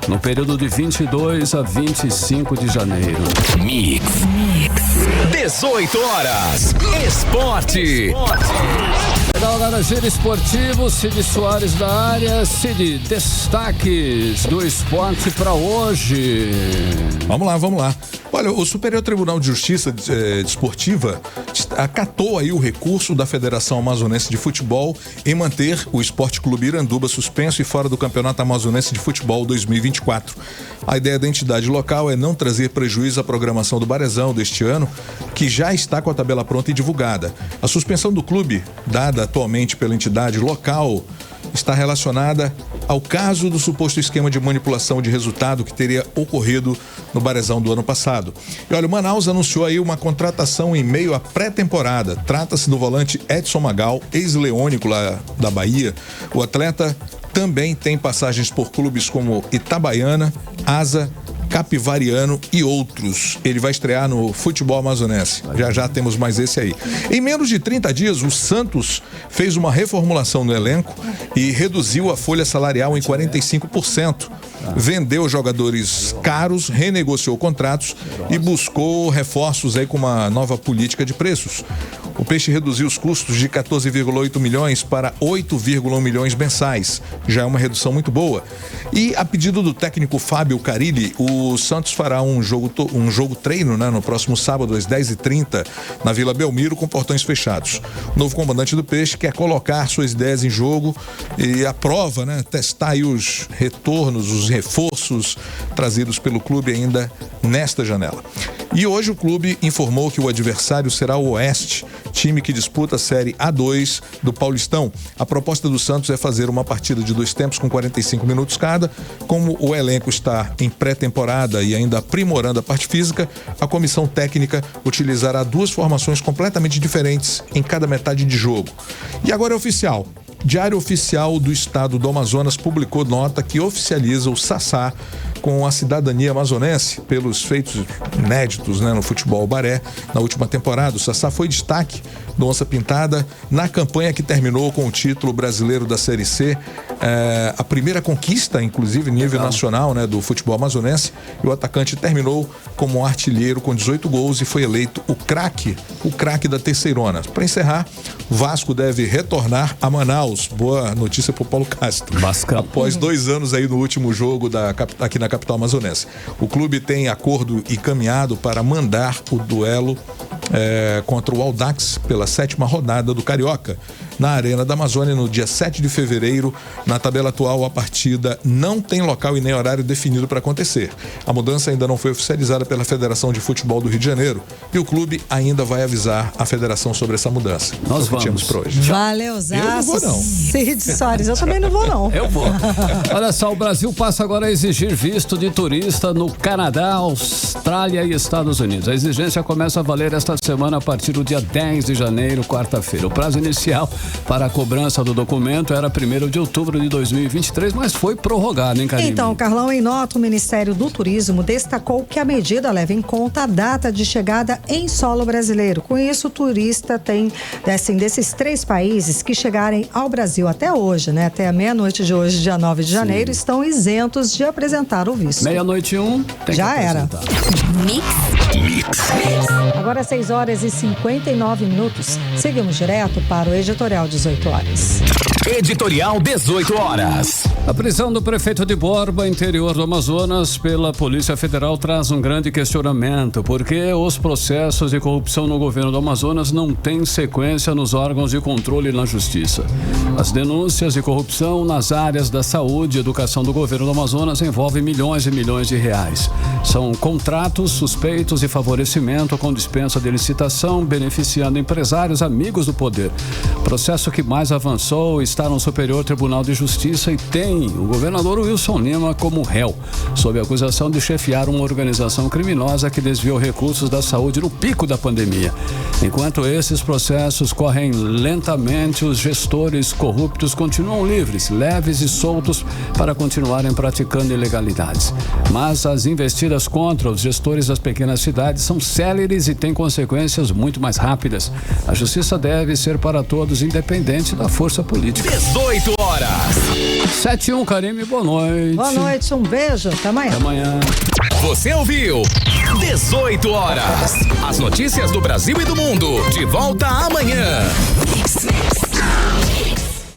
no período de 22 a 25 de janeiro. 18 horas. Esporte. Galera, giro esportivo, Cid Soares da área. Cid, destaques do esporte para hoje. Vamos lá. Olha, o Superior Tribunal de Justiça Desportiva acatou aí o recurso da Federação Amazonense de Futebol em manter o Esporte Clube Iranduba suspenso e fora do Campeonato Amazonense de Futebol 2024. A ideia da entidade local é não trazer prejuízo à programação do Barezão deste ano, que já está com a tabela pronta e divulgada. A suspensão do clube, dada atualmente pela entidade local, está relacionada ao caso do suposto esquema de manipulação de resultado que teria ocorrido no Barezão do ano passado. E olha, o Manaus anunciou aí uma contratação em meio à pré-temporada. Trata-se do volante Edson Magal, ex-leônico lá da Bahia. O atleta também tem passagens por clubes como Itabaiana, Asa, Capivariano e outros. Ele vai estrear no futebol amazonense. Já temos mais esse aí. Em menos de 30 dias, o Santos fez uma reformulação no elenco e reduziu a folha salarial em 45%. Vendeu jogadores caros, renegociou contratos e buscou reforços aí com uma nova política de preços. O Peixe reduziu os custos de 14,8 milhões para 8,1 milhões mensais. Já é uma redução muito boa. E a pedido do técnico Fábio Carilli, o Santos fará um jogo treino, né, no próximo sábado às 10h30 na Vila Belmiro com portões fechados. O novo comandante do Peixe quer colocar suas ideias em jogo e a prova, né, testar aí os retornos, os reforços trazidos pelo clube ainda nesta janela. E hoje o clube informou que o adversário será o Oeste, time que disputa a Série A2 do Paulistão. A proposta do Santos é fazer uma partida de 2 tempos com 45 minutos cada. Como o elenco está em pré-temporada e ainda aprimorando a parte física, a comissão técnica utilizará 2 formações completamente diferentes em cada metade de jogo. E agora é oficial. Diário Oficial do Estado do Amazonas publicou nota que oficializa o Sassá com a cidadania amazonense pelos feitos inéditos, né, no futebol baré na última temporada. O Sassá foi destaque do Onça Pintada na campanha que terminou com o título brasileiro da Série C, a primeira conquista, inclusive, nível nacional, né, do futebol amazonense. E o atacante terminou como artilheiro com 18 gols e foi eleito o craque da terceirona. Para encerrar, Vasco deve retornar a Manaus. Boa notícia para o Paulo Castro. Após 2 anos aí no último jogo aqui na capital amazonense. O clube tem acordo encaminhado para mandar o duelo contra o Audax pela 7ª rodada do Carioca, na Arena da Amazônia, no dia 7 de fevereiro. Na tabela atual, a partida não tem local e nem horário definido para acontecer. A mudança ainda não foi oficializada pela Federação de Futebol do Rio de Janeiro e o clube ainda vai avisar a federação sobre essa mudança. Nós vamos para hoje. Valeu, Zaço. Eu não vou, não. Cid Soares, eu também não vou, não. Eu vou. Olha só, o Brasil passa agora a exigir visto de turista no Canadá, Austrália e Estados Unidos. A exigência começa a valer esta semana a partir do dia 10 de janeiro, quarta-feira. O prazo inicial para a cobrança do documento era 1º de outubro de 2023, mas foi prorrogado, hein, Karine? Então, Carlão, em nota, o Ministério do Turismo destacou que a medida leva em conta a data de chegada em solo brasileiro. Com isso, o turista tem, desses 3 países que chegarem ao Brasil até hoje, né? Até a meia-noite de hoje, dia 9 de janeiro, estão isentos de apresentar o visto. Meia-noite 1, tem já que era. Mix. Agora 6h59. Seguimos direto para o editorial 18 horas. Editorial 18 horas. A prisão do prefeito de Borba, interior do Amazonas, pela Polícia Federal traz um grande questionamento, porque os processos de corrupção no governo do Amazonas não têm sequência nos órgãos de controle na Justiça. As denúncias de corrupção nas áreas da saúde e educação do governo do Amazonas envolvem milhões e milhões de reais. São contratos suspeitos de favorecimento com dispensa de licitação, beneficiando empresários amigos do poder. Processo que mais avançou está no Superior Tribunal de Justiça e tem o governador Wilson Lima como réu, sob a acusação de chefiar uma organização criminosa que desviou recursos da saúde no pico da pandemia. Enquanto esses processos correm lentamente, os gestores corruptos continuam livres, leves e soltos para continuarem praticando ilegalidades. Mas as investidas contra os gestores das pequenas cidades são céleres e têm consequências muito mais rápidas. A justiça deve ser para todos, independente da força política. 18 horas. 7-1, Karime, boa noite. Boa noite, um beijo, até amanhã. Até amanhã. Você ouviu 18 horas. As notícias do Brasil e do mundo. De volta amanhã.